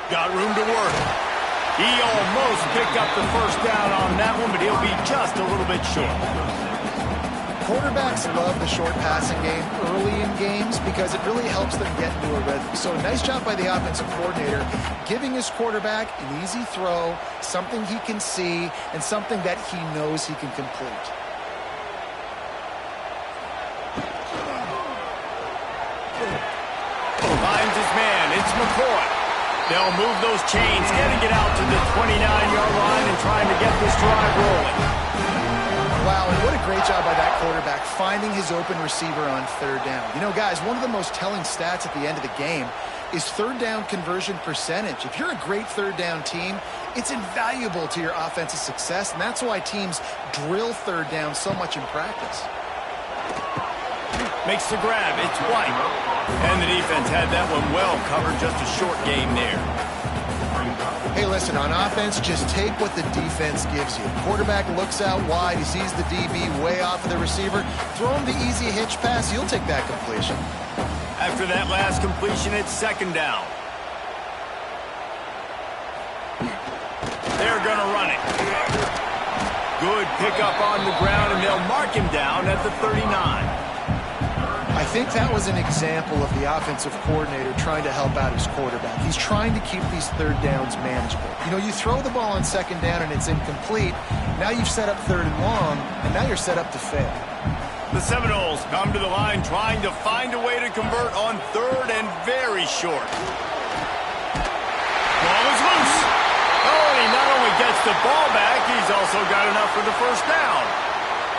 Got room to work. He almost picked up the first down on that one, but he'll be just a little bit short. Quarterbacks love the short passing game early in games because it really helps them get into a rhythm. So nice job by the offensive coordinator, giving his quarterback an easy throw, something he can see, and something that he knows he can complete. Finds his man. It's McCoy. They'll move those chains, getting it out to the 29-yard line and trying to get this drive rolling. Wow, and what a great job by that quarterback finding his open receiver on third down. You know, guys, one of the most telling stats at the end of the game is third down conversion percentage. If you're a great third down team, it's invaluable to your offensive success, and that's why teams drill third down so much in practice. Makes the grab. It's White. And the defense had that one well covered. Just a short game there. Hey, listen, on offense, just take what the defense gives you. Quarterback looks out wide. He sees the DB way off of the receiver. Throw him the easy hitch pass. You'll take that completion. After that last completion, it's second down. They're going to run it. Good pickup on the ground, and they'll mark him down at the 39. I think that was an example of the offensive coordinator trying to help out his quarterback. He's trying to keep these third downs manageable. You know, you throw the ball on second down and it's incomplete. Now you've set up third and long, and now you're set up to fail. The Seminoles come to the line trying to find a way to convert on third and very short. Ball is loose. Oh, and he not only gets the ball back, he's also got enough for the first down.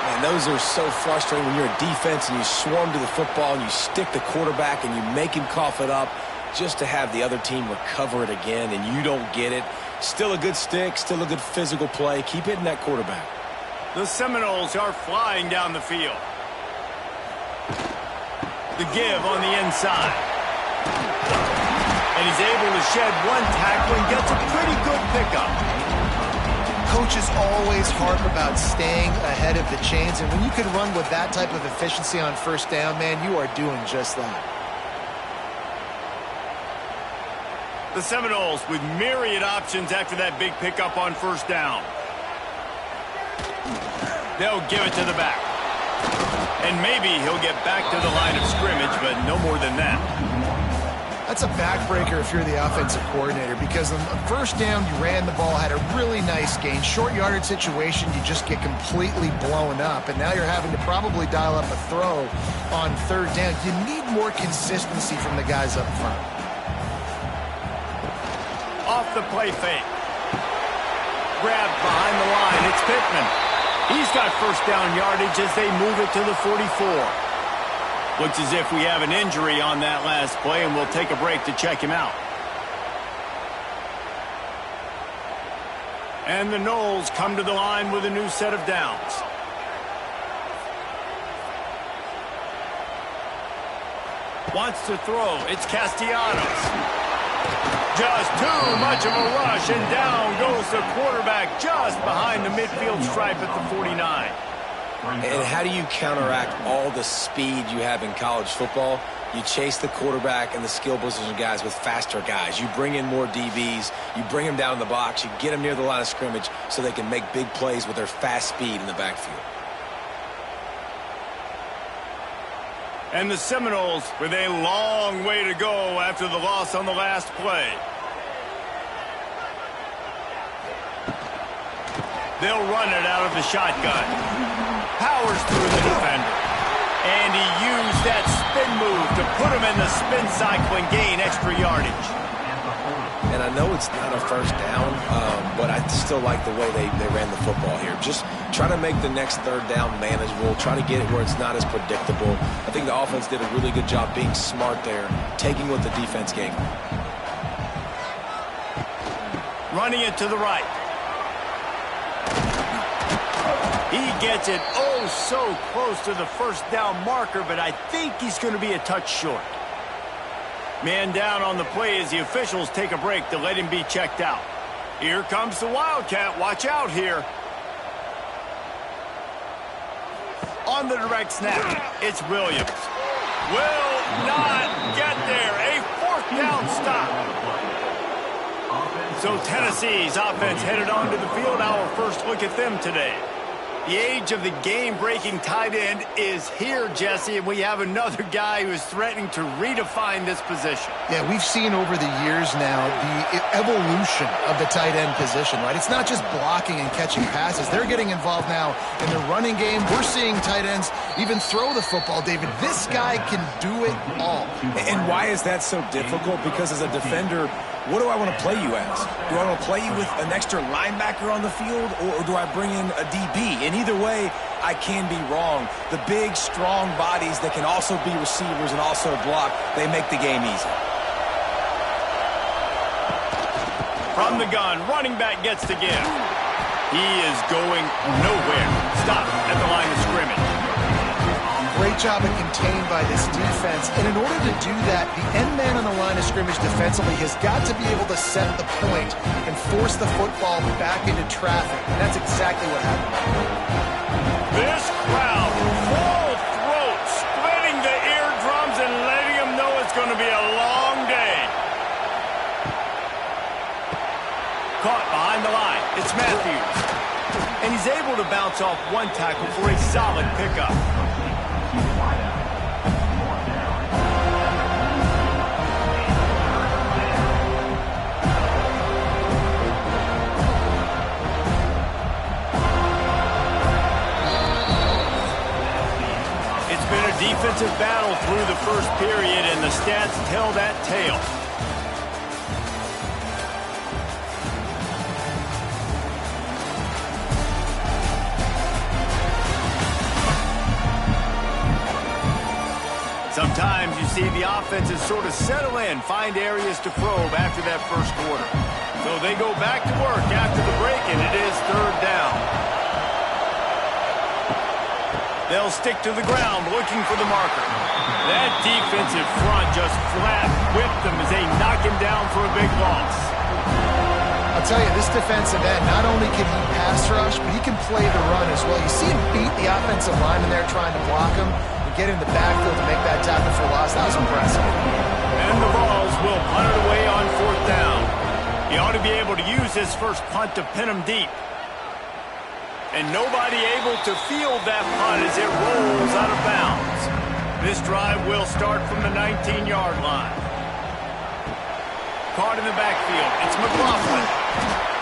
Man, those are so frustrating when you're a defense and you swarm to the football and you stick the quarterback and you make him cough it up just to have the other team recover it again and you don't get it. Still a good stick, still a good physical play. Keep hitting that quarterback. The Seminoles are flying down the field. The give on the inside. And he's able to shed one tackle and gets a pretty good pickup. Coaches always harp about staying ahead of the chains, and when you can run with that type of efficiency on first down, man, you are doing just that. The Seminoles with myriad options after that big pickup on first down. They'll give it to the back. And maybe he'll get back to the line of scrimmage, but no more than that. That's a backbreaker if you're the offensive coordinator, because on the first down, you ran the ball, had a really nice gain. Short yardage situation, you just get completely blown up, and now you're having to probably dial up a throw on third down. You need more consistency from the guys up front. Off the play fake. Grabbed behind the line. It's Pittman. He's got first down yardage as they move it to the 44. Looks as if we have an injury on that last play, and we'll take a break to check him out. And the Noles come to the line with a new set of downs. Wants to throw. It's Castellanos. Just too much of a rush, and down goes the quarterback just behind the midfield stripe at the 49. And how do you counteract all the speed you have in college football? You chase the quarterback and the skill position guys with faster guys. You bring in more DBs. You bring them down in the box. You get them near the line of scrimmage so they can make big plays with their fast speed in the backfield. And the Seminoles with a long way to go after the loss on the last play. They'll run it out of the shotgun. Powers through the defender. And he used that spin move to put him in the spin cycle and gain extra yardage. And I know it's not a first down, but I still like the way they ran the football here. Just try to make the next third down manageable. Try to get it where it's not as predictable. I think the offense did a really good job being smart there, taking what the defense gave them. Running it to the right. He gets it oh so close to the first down marker, but I think he's going to be a touch short. Man down on the play as the officials take a break to let him be checked out. Here comes the Wildcat. Watch out here. On the direct snap, it's Williams. Will not get there. A fourth down stop. So Tennessee's offense headed onto the field. Our first look at them today. The age of the game-breaking tight end is here, Jesse, and we have another guy who is threatening to redefine this position. Yeah, we've seen over the years now the evolution of the tight end position, right? It's not just blocking and catching passes. They're getting involved now in the running game. We're seeing tight ends even throw the football, David. This guy can do it all. And why is that so difficult? Because as a defender, what do I want to play you as? Do I want to play you with an extra linebacker on the field, or do I bring in a DB? And either way, I can be wrong. The big, strong bodies that can also be receivers and also block, they make the game easy. From the gun, running back gets the give. He is going nowhere. Stop at the line of scrimmage. Great job of contained by this defense. And in order to do that, the end man on the line of scrimmage defensively has got to be able to set the point and force the football back into traffic. And that's exactly what happened. This crowd, full throat, splitting the eardrums and letting them know it's going to be a long day. Caught behind the line. It's Matthews. And he's able to bounce off one tackle for a solid pickup. Defensive battle through the first period, and the stats tell that tale. Sometimes you see the offenses sort of settle in, find areas to probe after that first quarter. So they go back to work after the break, and it is third down. They'll stick to the ground looking for the marker. That defensive front just flat whipped them as they knock him down for a big loss. I'll tell you, this defensive end, not only can he pass rush, but he can play the run as well. You see him beat the offensive lineman there trying to block him and get in the backfield to make that tackle for loss. That was impressive. And the Vols will punt it away on fourth down. He ought to be able to use his first punt to pin him deep. And nobody able to field that punt as it rolls out of bounds. This drive will start from the 19-yard line. Caught in the backfield. It's McLaughlin.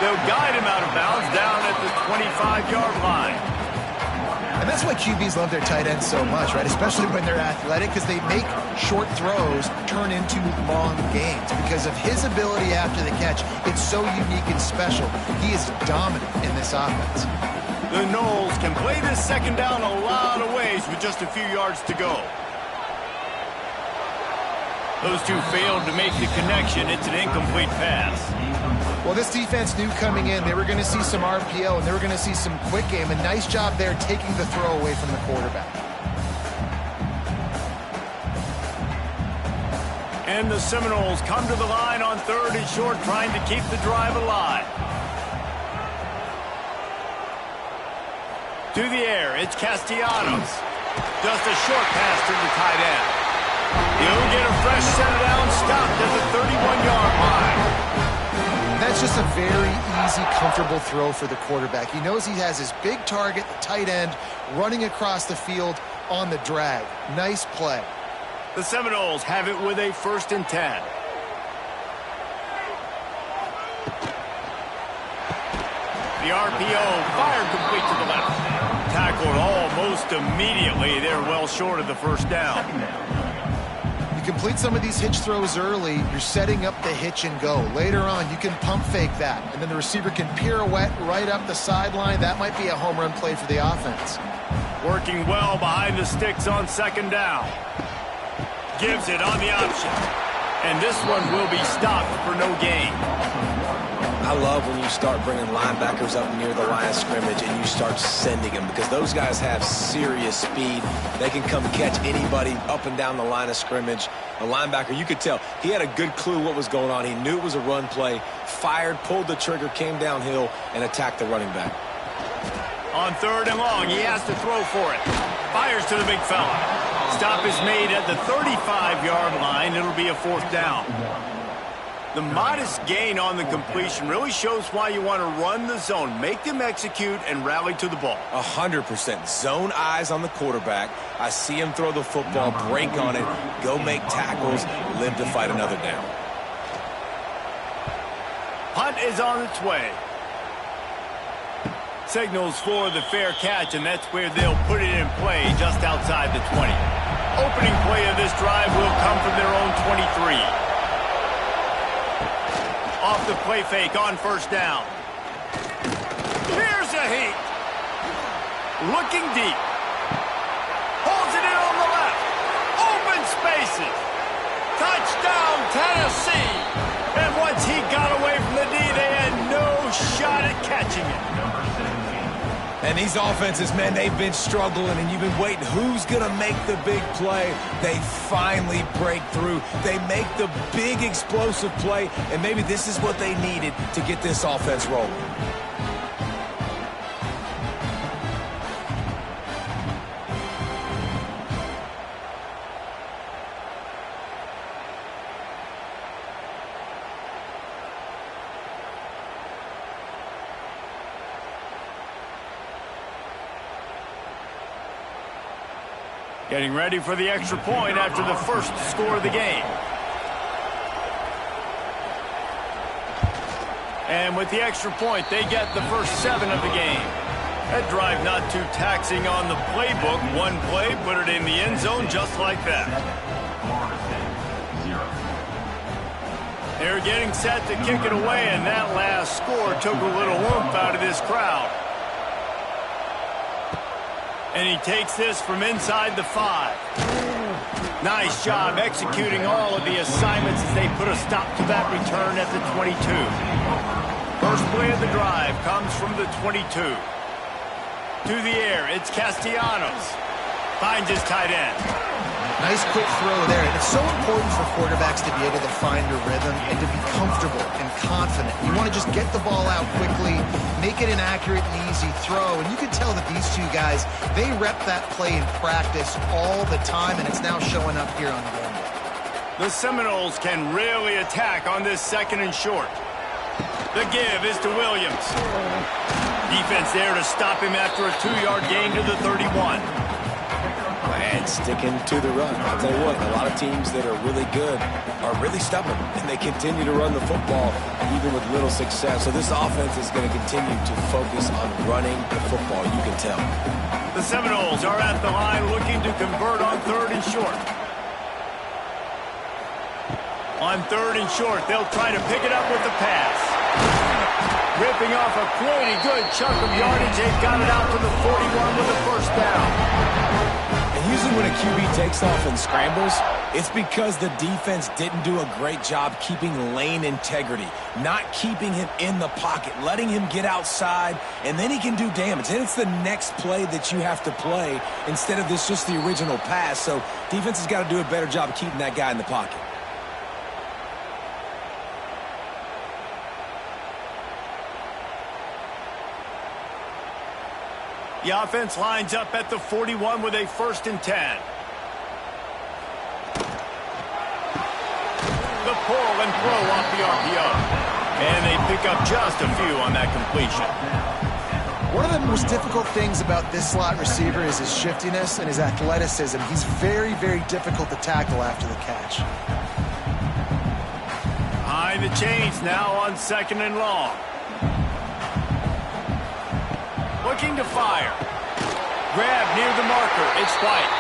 They'll guide him out of bounds down at the 25-yard line. And that's why QBs love their tight ends so much, right? Especially when they're athletic, because they make short throws turn into long gains. Because of his ability after the catch, it's so unique and special. He is dominant in this offense. The Noles can play this second down a lot of ways with just a few yards to go. Those two failed to make the connection. It's an incomplete pass. Well, this defense knew coming in they were going to see some RPO and they were going to see some quick game. A nice job there taking the throw away from the quarterback. And the Seminoles come to the line on third and short, trying to keep the drive alive. To the air, it's Castellanos. Just a short pass to the tight end. He'll get a fresh set down, stopped at the 31-yard line. That's just a very easy, comfortable throw for the quarterback. He knows he has his big target, the tight end, running across the field on the drag. Nice play. The Seminoles have it with a 1st and 10. The RPO fired complete to the left. tackled almost immediately. They're well short of the first down. You complete some of these hitch throws early, you're setting up the hitch and go. Later on, you can pump fake that, and then the receiver can pirouette right up the sideline. That might be a home run play for the offense. Working well behind the sticks on second down. Gives it on the option. And this one will be stopped for no gain. I love when you start bringing linebackers up near the line of scrimmage and you start sending them, because those guys have serious speed. They can come catch anybody up and down the line of scrimmage. A linebacker, you could tell, he had a good clue what was going on. He knew it was a run play, fired, pulled the trigger, came downhill, and attacked the running back. On third and long, he has to throw for it. Fires to the big fella. Stop is made at the 35-yard line. It'll be a fourth down. The modest gain on the completion really shows why you want to run the zone, make them execute, and rally to the ball. 100%. Zone eyes on the quarterback. I see him throw the football, break on it, go make tackles, live to fight another down. Punt is on its way. Signals for the fair catch, and that's where they'll put it in play just outside the 20. Opening play of this drive will come from their own 23. Off the play fake on first down. Here's a heat. Looking deep. Holds it in on the left. Open spaces. Touchdown, Tennessee. And once he got away from the D, they had no shot at catching it. And these offenses, man, they've been struggling, and you've been waiting. Who's going to make the big play? They finally break through. They make the big explosive play, and maybe this is what they needed to get this offense rolling. Getting ready for the extra point after the first score of the game. And with the extra point, they get the first 7 of the game. That drive not too taxing on the playbook. One play, put it in the end zone just like that. They're getting set to kick it away, and that last score took a little oomph out of this crowd. And he takes this from inside the 5. Nice job executing all of the assignments as they put a stop to that return at the 22. First play of the drive comes from the 22. To the air, it's Castellanos. Finds his tight end. Nice quick throw there. And it's so important for quarterbacks to be able to find a rhythm and to be comfortable and confident. You want to just get the ball out quickly, make it an accurate and easy throw. And you can tell that these two guys, they rep that play in practice all the time, and it's now showing up here on the game. The Seminoles can really attack on this second and short. The give is to Williams. Defense there to stop him after a 2-yard gain to the 31. And sticking to the run. I'll tell you what, a lot of teams that are really good are really stubborn, and they continue to run the football even with little success. So this offense is going to continue to focus on running the football, you can tell. The Seminoles are at the line looking to convert on third and short. On third and short, they'll try to pick it up with the pass. Ripping off a pretty good chunk of yardage. They've got it out to the 41 with the first down. Usually when a QB takes off and scrambles, it's because the defense didn't do a great job keeping lane integrity, not keeping him in the pocket, letting him get outside, and then he can do damage. And it's the next play that you have to play instead of this just the original pass. So defense has got to do a better job of keeping that guy in the pocket. The offense lines up at the 41 with a 1st and 10. The pull and throw off the RPO. And they pick up just a few on that completion. One of the most difficult things about this slot receiver is his shiftiness and his athleticism. He's very, very difficult to tackle after the catch. Behind the chains now on 2nd and long. Looking to fire. Grab near the marker. It's White.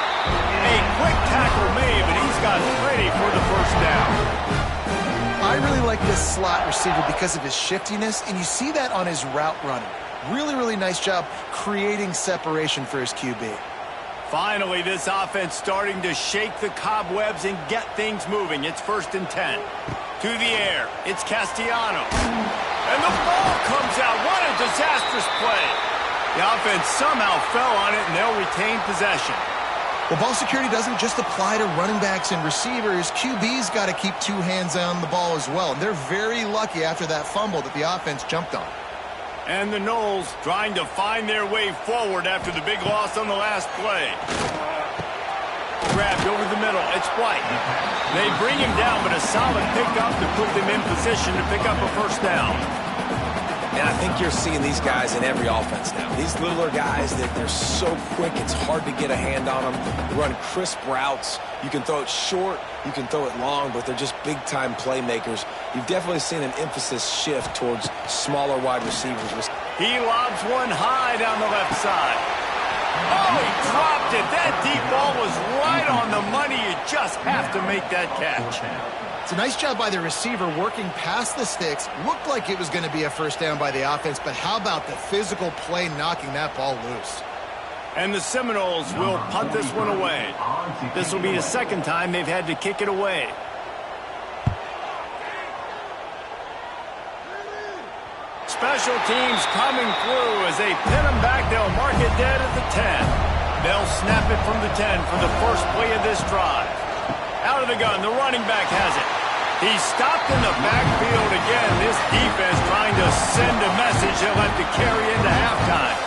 A quick tackle made, but he's got plenty for the first down. I really like this slot receiver because of his shiftiness, and you see that on his route running. Really, really nice job creating separation for his QB. Finally, this offense starting to shake the cobwebs and get things moving. It's 1st and 10. To the air, it's Castellanos. And the ball comes out. What a disastrous play. The offense somehow fell on it, and they'll retain possession. Well, ball security doesn't just apply to running backs and receivers. QB's got to keep 2 hands on the ball as well. And they're very lucky after that fumble that the offense jumped on. And the Noles trying to find their way forward after the big loss on the last play. Grabbed over the middle. It's White. They bring him down, but a solid pickup to put them in position to pick up a first down. And I think you're seeing these guys in every offense now. These littler guys, they're so quick, it's hard to get a hand on them. They run crisp routes. You can throw it short, you can throw it long, but they're just big-time playmakers. You've definitely seen an emphasis shift towards smaller wide receivers. He lobs one high down the left side. Oh, he dropped it. That deep ball was right on the money. You just have to make that catch. It's a nice job by the receiver working past the sticks. Looked like it was going to be a first down by the offense, but how about the physical play knocking that ball loose? And the Seminoles will punt this one away. This will be the second time they've had to kick it away. Special teams coming through as they pin them back. They'll mark it dead at the 10. They'll snap it from the 10 for the first play of this drive. Out of the gun, the running back has it. He's stopped in the backfield again. This defense trying to send a message they'll have to carry into halftime.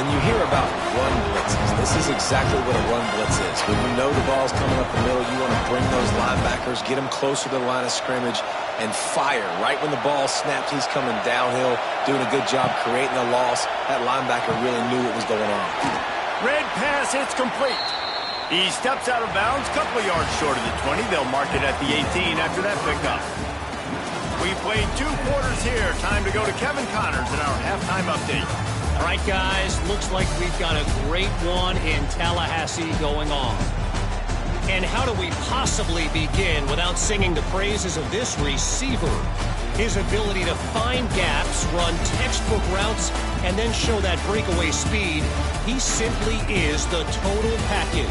And you hear about run blitzes. This is exactly what a run blitz is. When you know the ball's coming up the middle, you want to bring those linebackers, get them closer to the line of scrimmage, and fire. Right when the ball snaps, he's coming downhill, doing a good job creating a loss. That linebacker really knew what was going on. Red pass, it's complete. He steps out of bounds, couple of yards short of the 20. They'll mark it at the 18 after that pickup. We played 2 quarters here. Time to go to Kevin Connors in our halftime update. All right, guys, looks like we've got a great one in Tallahassee going on. And how do we possibly begin without singing the praises of this receiver? His ability to find gaps, run textbook routes, and then show that breakaway speed. He simply is the total package.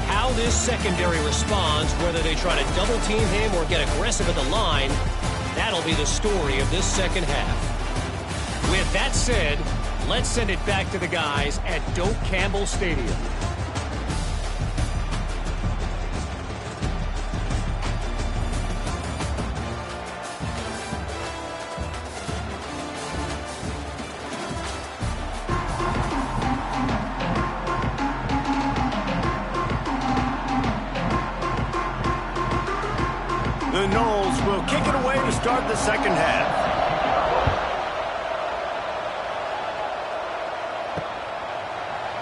How this secondary responds, whether they try to double team him or get aggressive at the line, that'll be the story of this second half. With that said, let's send it back to the guys at Doak Campbell Stadium. The Noles will kick it away to start the second half.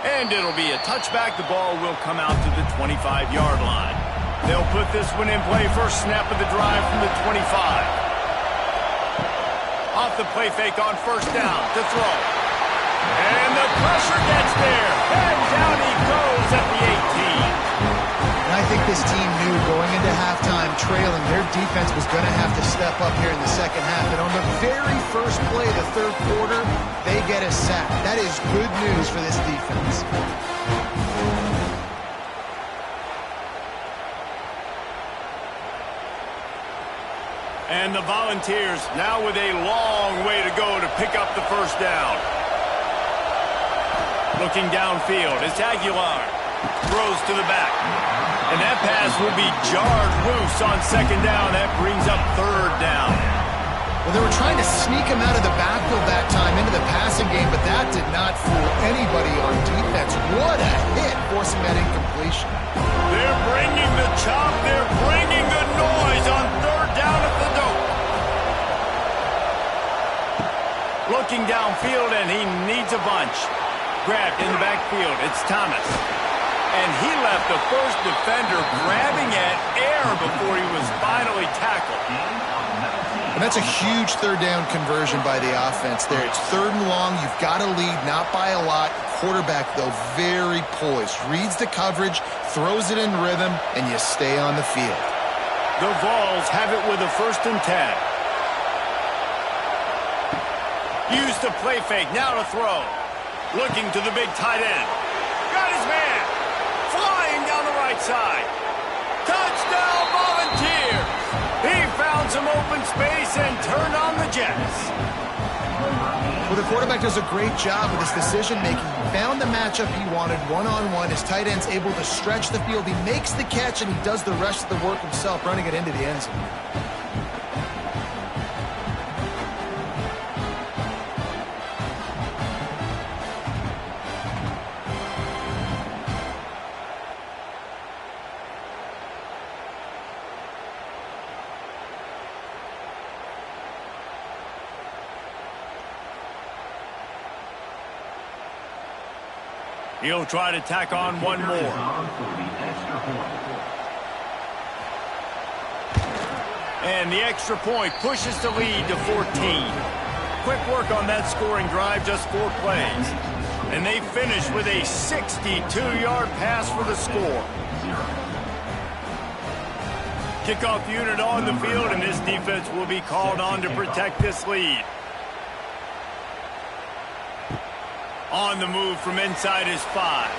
And it'll be a touchback. The ball will come out to the 25-yard line. They'll put this one in play. First snap of the drive from the 25. Off the play fake on first down to throw. And the pressure gets there. And down he goes at the 18. And I think this team knew going into halftime trailing, their defense was going to have to step up here in the second half. And on the very first play of the third quarter, they get a sack. That is good news for this defense. And the Volunteers now with a long way to go to pick up the first down. Looking downfield, it's Aguilar. Throws to the back. And that pass will be jarred loose on second down. That brings up third down. Well, they were trying to sneak him out of the backfield that time into the passing game, but that did not fool anybody on defense. What a hit, forcing that incompletion. They're bringing the chop. They're bringing the noise on third down at the Doak. Looking downfield, and he needs a bunch. Grabbed in the backfield. It's Thomas. And he left the first defender grabbing at air before he was finally tackled. And that's a huge third down conversion by the offense there. It's third and long. You've got to lead, not by a lot. quarterback, though, very poised. Reads the coverage, throws it in rhythm, and you stay on the field. The Vols have it with a 1st and 10. Use the play fake, now to throw. Looking to the big tight end. Got his man. Flying down the right side. Touchdown, Volunteers! He found some open space and turned on the Jets. Well, the quarterback does a great job with his decision-making. He found the matchup he wanted one-on-one. His tight end's able to stretch the field. He makes the catch, and he does the rest of the work himself, running it into the end zone. He'll try to tack on one more. And the extra point pushes the lead to 14. Quick work on that scoring drive, just 4 plays. And they finish with a 62-yard pass for the score. Kickoff unit on the field, and this defense will be called on to protect this lead. On the move from inside his 5.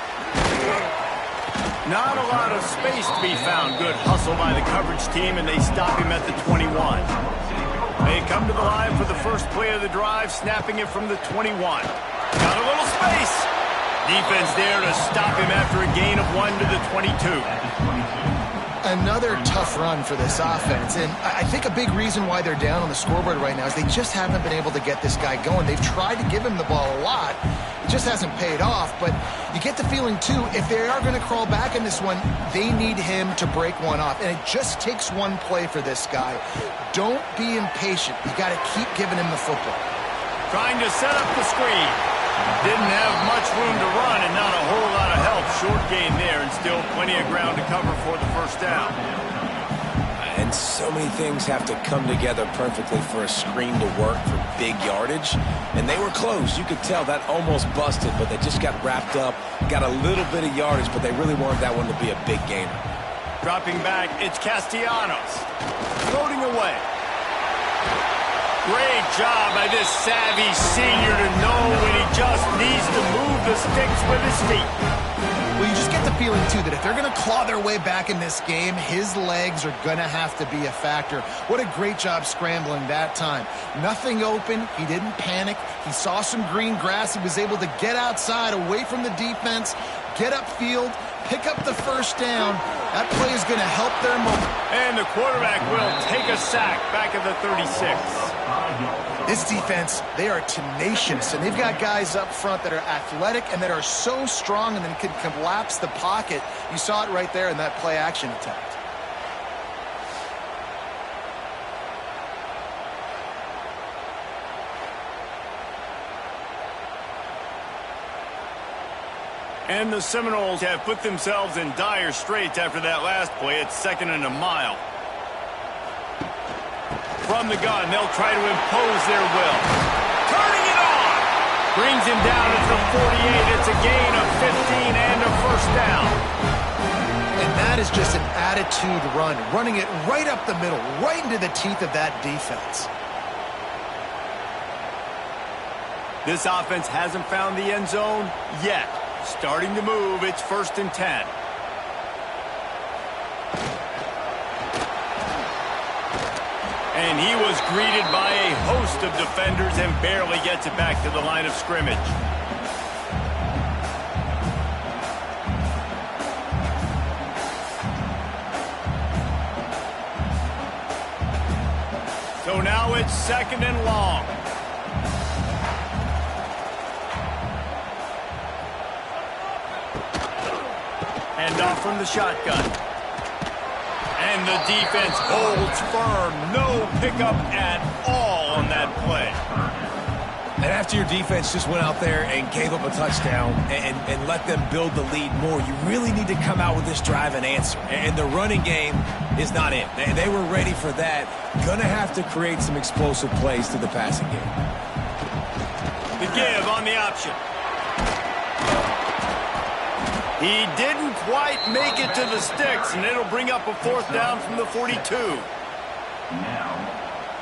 Not a lot of space to be found. Good hustle by the coverage team, and they stop him at the 21. They come to the line for the first play of the drive, snapping it from the 21. Got a little space. Defense there to stop him after a gain of 1 to the 22. Another tough run for this offense, and I think a big reason why they're down on the scoreboard right now is they just haven't been able to get this guy going. They've tried to give him the ball a lot. It just hasn't paid off, but you get the feeling, too, if they are going to crawl back in this one, they need him to break one off, and it just takes one play for this guy. Don't be impatient. You got to keep giving him the football. Trying to set up the screen. Didn't have much room to run and not a whole lot of help. Short gain there and still plenty of ground to cover for the first down. And so many things have to come together perfectly for a screen to work for big yardage. And they were close. You could tell that almost busted, but they just got wrapped up, got a little bit of yardage, but they really wanted that one to be a big gainer. Dropping back, it's Castellanos. Floating away. Great job by this savvy senior to know when he just needs to move the sticks with his feet. Well, you just get the feeling, too, that if they're going to claw their way back in this game, his legs are going to have to be a factor. What a great job scrambling that time. Nothing open. He didn't panic. He saw some green grass. He was able to get outside, away from the defense, get upfield, pick up the first down. That play is going to help their moment. And the quarterback will take a sack back at the 36. This defense, they are tenacious, and they've got guys up front that are athletic and that are so strong and then can collapse the pocket. You saw it right there in that play-action attempt. And the Seminoles have put themselves in dire straits after that last play. It's 2nd and a mile. From the gun, they'll try to impose their will. Turning it on! Brings him down at the 48. It's a gain of 15 and a first down. And that is just an attitude run, running it right up the middle, right into the teeth of that defense. This offense hasn't found the end zone yet. Starting to move, it's 1st and 10. And he was greeted by a host of defenders and barely gets it back to the line of scrimmage. So now it's 2nd and long. Hand off from the shotgun. And the defense holds firm. No pickup at all on that play. And after your defense just went out there and gave up a touchdown and let them build the lead more, you really need to come out with this drive and answer. And the running game is not in. They were ready for that. Gonna have to create some explosive plays to the passing game. The give on the option. He didn't quite make it to the sticks, and it'll bring up a fourth down from the 42. Now,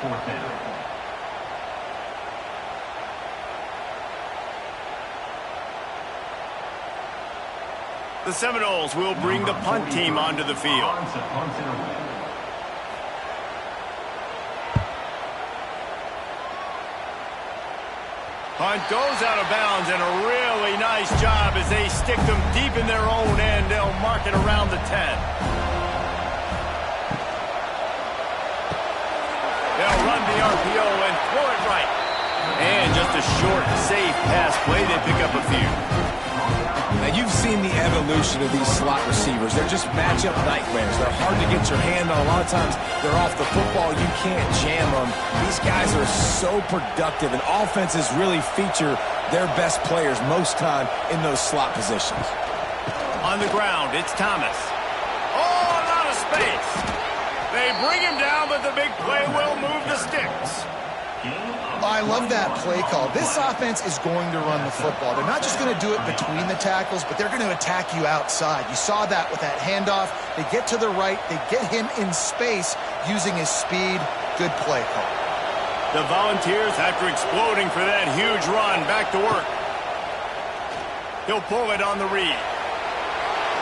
fourth down. The Seminoles will bring the punt team onto the field. Punt goes out of bounds, and a really nice job as they stick them deep in their own end. They'll mark it around the 10. They'll run the RPO and throw it right. And just a short, safe pass play. They pick up a few. Now, you've seen the evolution of these slot receivers. They're just matchup nightmares. They're hard to get your hand on. A lot of times, they're off the football. You can't jam them. These guys are so productive, and offenses really feature their best players most time in those slot positions. On the ground, it's Thomas. Oh, a lot of space. They bring him down, but the big play will move the sticks. I love that play call. This offense is going to run the football. They're not just going to do it between the tackles, but they're going to attack you outside. You saw that with that handoff. They get to the right. They get him in space using his speed. Good play call. The Volunteers, after exploding for that huge run, back to work. He'll pull it on the read.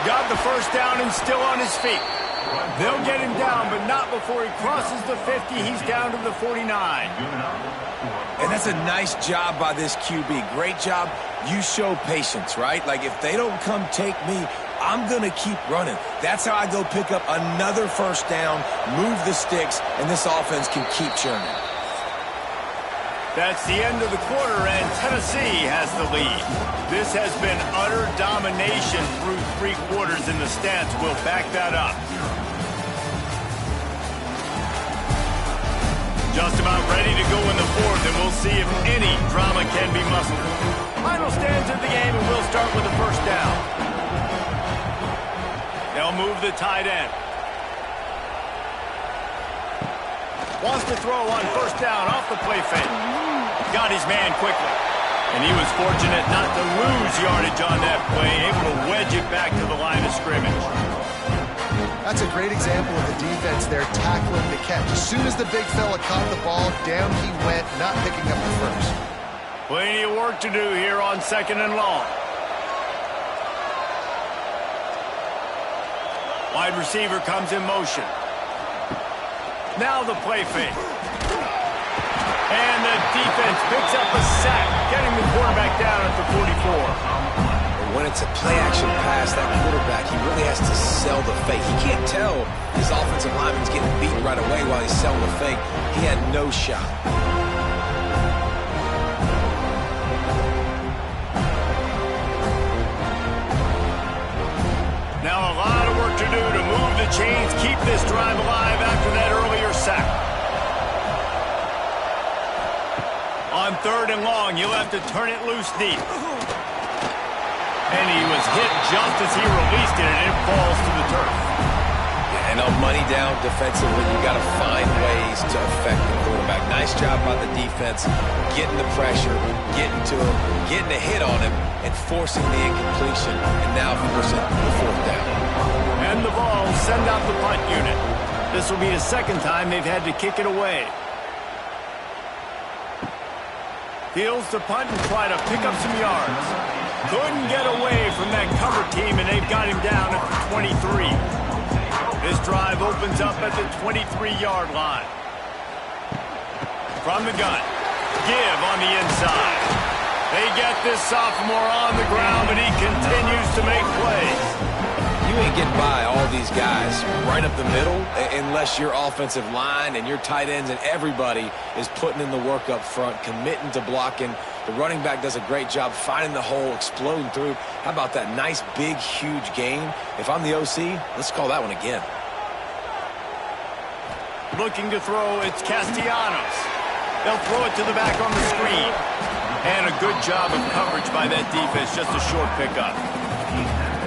Got the first down and still on his feet. They'll get him down, but not before he crosses the 50. He's down to the 49. And that's a nice job by this QB. Great job. You show patience, right? Like, if they don't come take me, I'm going to keep running. That's how I go pick up another first down, move the sticks, and this offense can keep churning. That's the end of the quarter, and Tennessee has the lead. This has been utter domination through 3 quarters, and the stats will back that up. Just about ready to go in the fourth, and we'll see if any drama can be mustered. Final stands of the game, and we'll start with the first down. They'll move the tight end. Wants to throw on first down off the play fake. Got his man quickly. And he was fortunate not to lose yardage on that play, able to wedge it back to the line of scrimmage. That's a great example of the defense there tackling the catch. As soon as the big fella caught the ball, down he went, not picking up the first. Plenty of work to do here on 2nd and long. Wide receiver comes in motion. Now the play fake. And the defense picks up a sack, getting the quarterback down at the 44. When it's a play-action pass, that quarterback, he really has to sell the fake. He can't tell his offensive lineman's getting beaten right away while he's selling the fake. He had no shot. Now a lot of work to do to move the chains, keep this drive alive after that earlier sack. On 3rd and long, you'll have to turn it loose deep. And he was hit just as he released it, and it falls to the turf. Yeah, and on money down defensively, you got to find ways to affect the quarterback. Nice job by the defense, getting the pressure, getting to him, getting a hit on him, and forcing the incompletion, and now forcing the 4th down. And the Vols send out the punt unit. This will be the 2nd time they've had to kick it away. Fields to punt and try to pick up some yards. Couldn't get away from that cover team, and they've got him down at the 23. This drive opens up at the 23-yard line. From the gun, give on the inside. They get this sophomore on the ground, but he continues to make plays. You ain't getting by all these guys right up the middle unless your offensive line and your tight ends and everybody is putting in the work up front, committing to blocking. The running back does a great job finding the hole, exploding through. How about that nice, big, huge gain? If I'm the OC, let's call that one again. Looking to throw, it's Castellanos. They'll throw it to the back on the screen. And a good job of coverage by that defense, just a short pickup.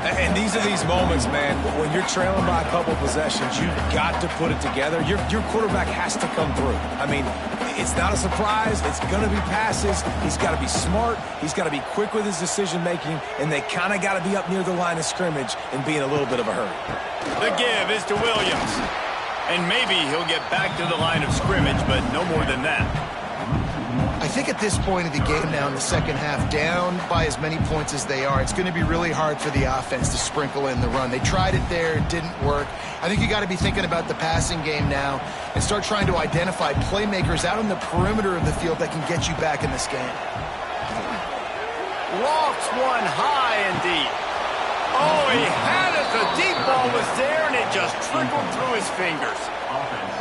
And these are these moments, man, when you're trailing by a couple possessions, you've got to put it together. Your quarterback has to come through. I mean, it's not a surprise. It's going to be passes. He's got to be smart. He's got to be quick with his decision-making, and they kind of got to be up near the line of scrimmage and be in a little bit of a hurry. The give is to Williams. And maybe he'll get back to the line of scrimmage, but no more than that. I think at this point of the game now in the second half, down by as many points as they are, it's going to be really hard for the offense to sprinkle in the run. They tried it there. It didn't work. I think you got to be thinking about the passing game now and start trying to identify playmakers out on the perimeter of the field that can get you back in this game. Lofts one high and deep. Oh, he had it. The deep ball was there, and it just trickled through his fingers.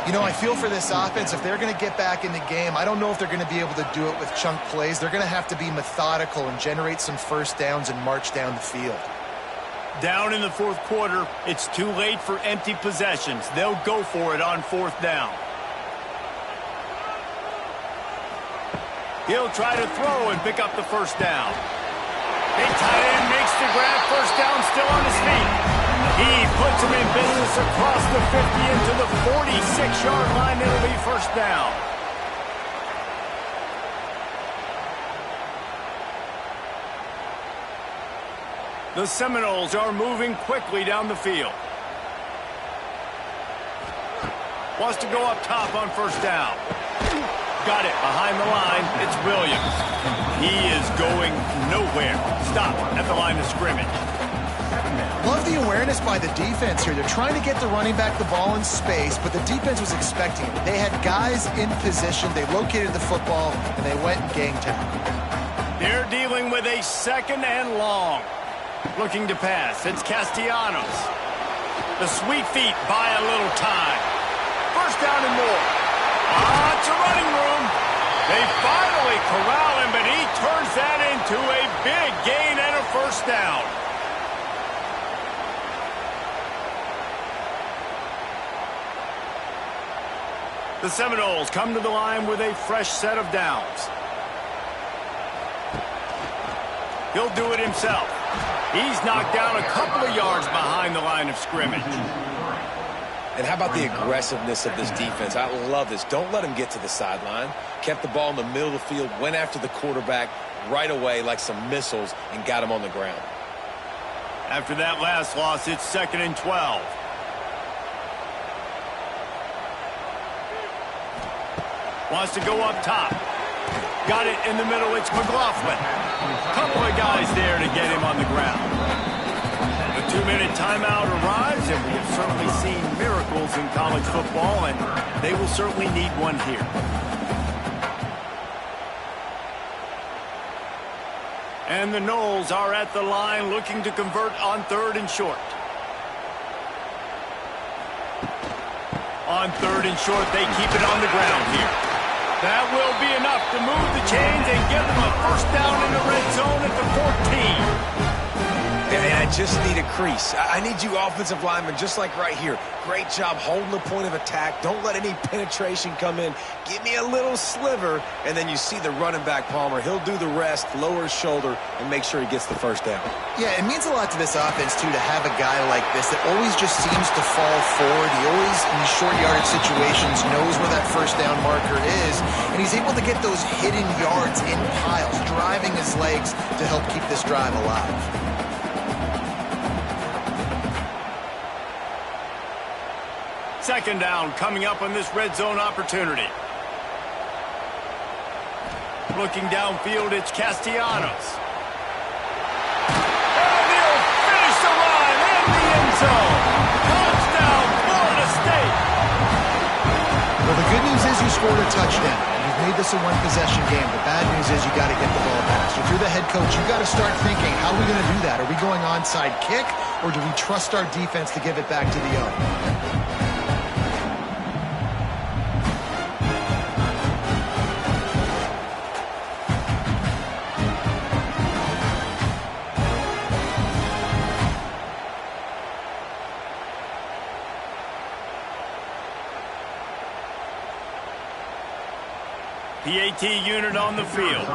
You know, I feel for this offense, if they're going to get back in the game, I don't know if they're going to be able to do it with chunk plays. They're going to have to be methodical and generate some first downs and march down the field. Down in the fourth quarter, it's too late for empty possessions. They'll go for it on fourth down. He'll try to throw and pick up the first down. Big tight end makes the grab. First down, still on his feet. He puts him in business across the 50 into the 46-yard line. It'll be first down. The Seminoles are moving quickly down the field. Wants to go up top on first down. Got it behind the line. It's Williams. He is going nowhere. Stop at the line of scrimmage. Love the awareness by the defense here. They're trying to get the running back the ball in space, but the defense was expecting it. They had guys in position. They located the football, and they went and gang tackled. They're dealing with a second and long. Looking to pass. It's Castellanos. The sweet feet buy a little time. First down and more. Lots of running room. They finally corral him, but he turns that into a big gain and a first down. The Seminoles come to the line with a fresh set of downs. He'll do it himself. He's knocked down a couple of yards behind the line of scrimmage. And how about the aggressiveness of this defense? I love this. Don't let him get to the sideline. Kept the ball in the middle of the field, went after the quarterback right away like some missiles and got him on the ground. After that last loss, it's 2nd and 12. Wants to go up top. Got it in the middle. It's McLaughlin. Couple of guys there to get him on the ground. The 2-minute timeout arrives, and we have certainly seen miracles in college football, and they will certainly need one here. And the Noles are at the line looking to convert on 3rd and short. On 3rd and short, they keep it on the ground here. That will be enough to move the chains and give them a first down in the red zone at the 14. And I just need a crease. I need you offensive linemen just like right here. Great job holding the point of attack. Don't let any penetration come in. Give me a little sliver, and then you see the running back, Palmer. He'll do the rest, lower his shoulder, and make sure he gets the first down. Yeah, it means a lot to this offense, too, to have a guy like this that always just seems to fall forward. He always, in these short yardage situations, knows where that first down marker is, and he's able to get those hidden yards in piles, driving his legs to help keep this drive alive. Second down coming up on this red zone opportunity. Looking downfield, it's Castellanos. And he'll finish the line in the end zone. Touchdown, Florida State. Well, the good news is you scored a touchdown. You've made this a one-possession game. The bad news is you got to get the ball back. So if you're the head coach, you got to start thinking, how are we going to do that? Are we going onside kick, or do we trust our defense to give it back to the owner? PAT unit on the field.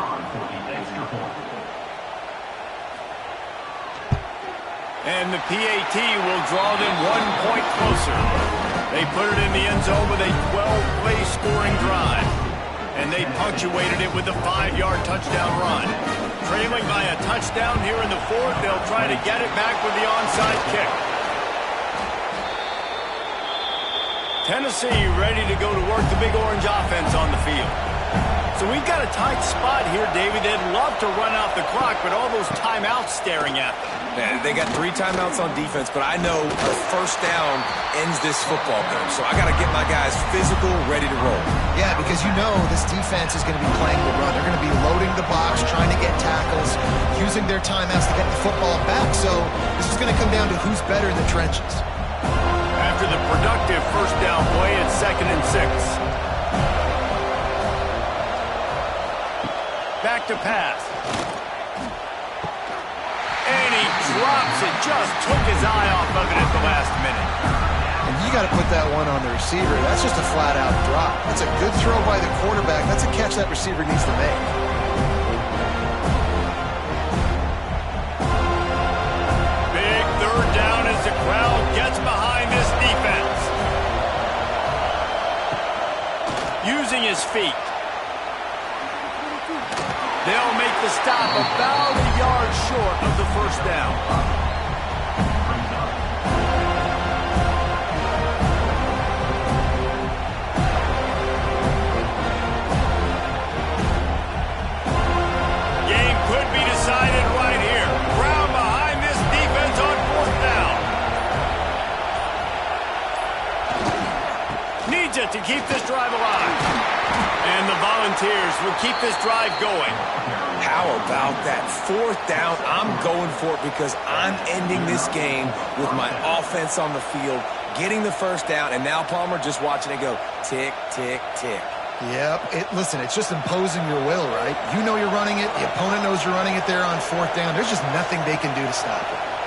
And the PAT will draw them 1 point closer. They put it in the end zone with a 12-play scoring drive. And they punctuated it with a 5-yard touchdown run. Trailing by a touchdown here in the fourth, they'll try to get it back with the onside kick. Tennessee ready to go to work the Big Orange offense on the field. So we've got a tight spot here, David. They'd love to run out the clock, but all those timeouts staring at them. Yeah, they got 3 timeouts on defense, but I know a first down ends this football game. So I got to get my guys physical, ready to roll. Yeah, because you know this defense is going to be playing the run. They're going to be loading the box, trying to get tackles, using their timeouts to get the football back. So this is going to come down to who's better in the trenches. After the productive first down play, it's 2nd and 6. Back to pass. And he drops it. Just took his eye off of it at the last minute. And you got to put that one on the receiver. That's just a flat-out drop. That's a good throw by the quarterback. That's a catch that receiver needs to make. Big third down as the crowd gets behind this defense. Using his feet. They'll make the stop about a yard short of the first down. Game could be decided right here. Brown behind this defense on 4th down. Needs it to keep this drive alive. And the Volunteers will keep this drive going. How about that 4th down? I'm going for it because I'm ending this game with my offense on the field, getting the first down, and now Palmer just watching it go tick, tick, tick. Yep. Listen, it's just imposing your will, right? You know you're running it. The opponent knows you're running it there on 4th down. There's just nothing they can do to stop it.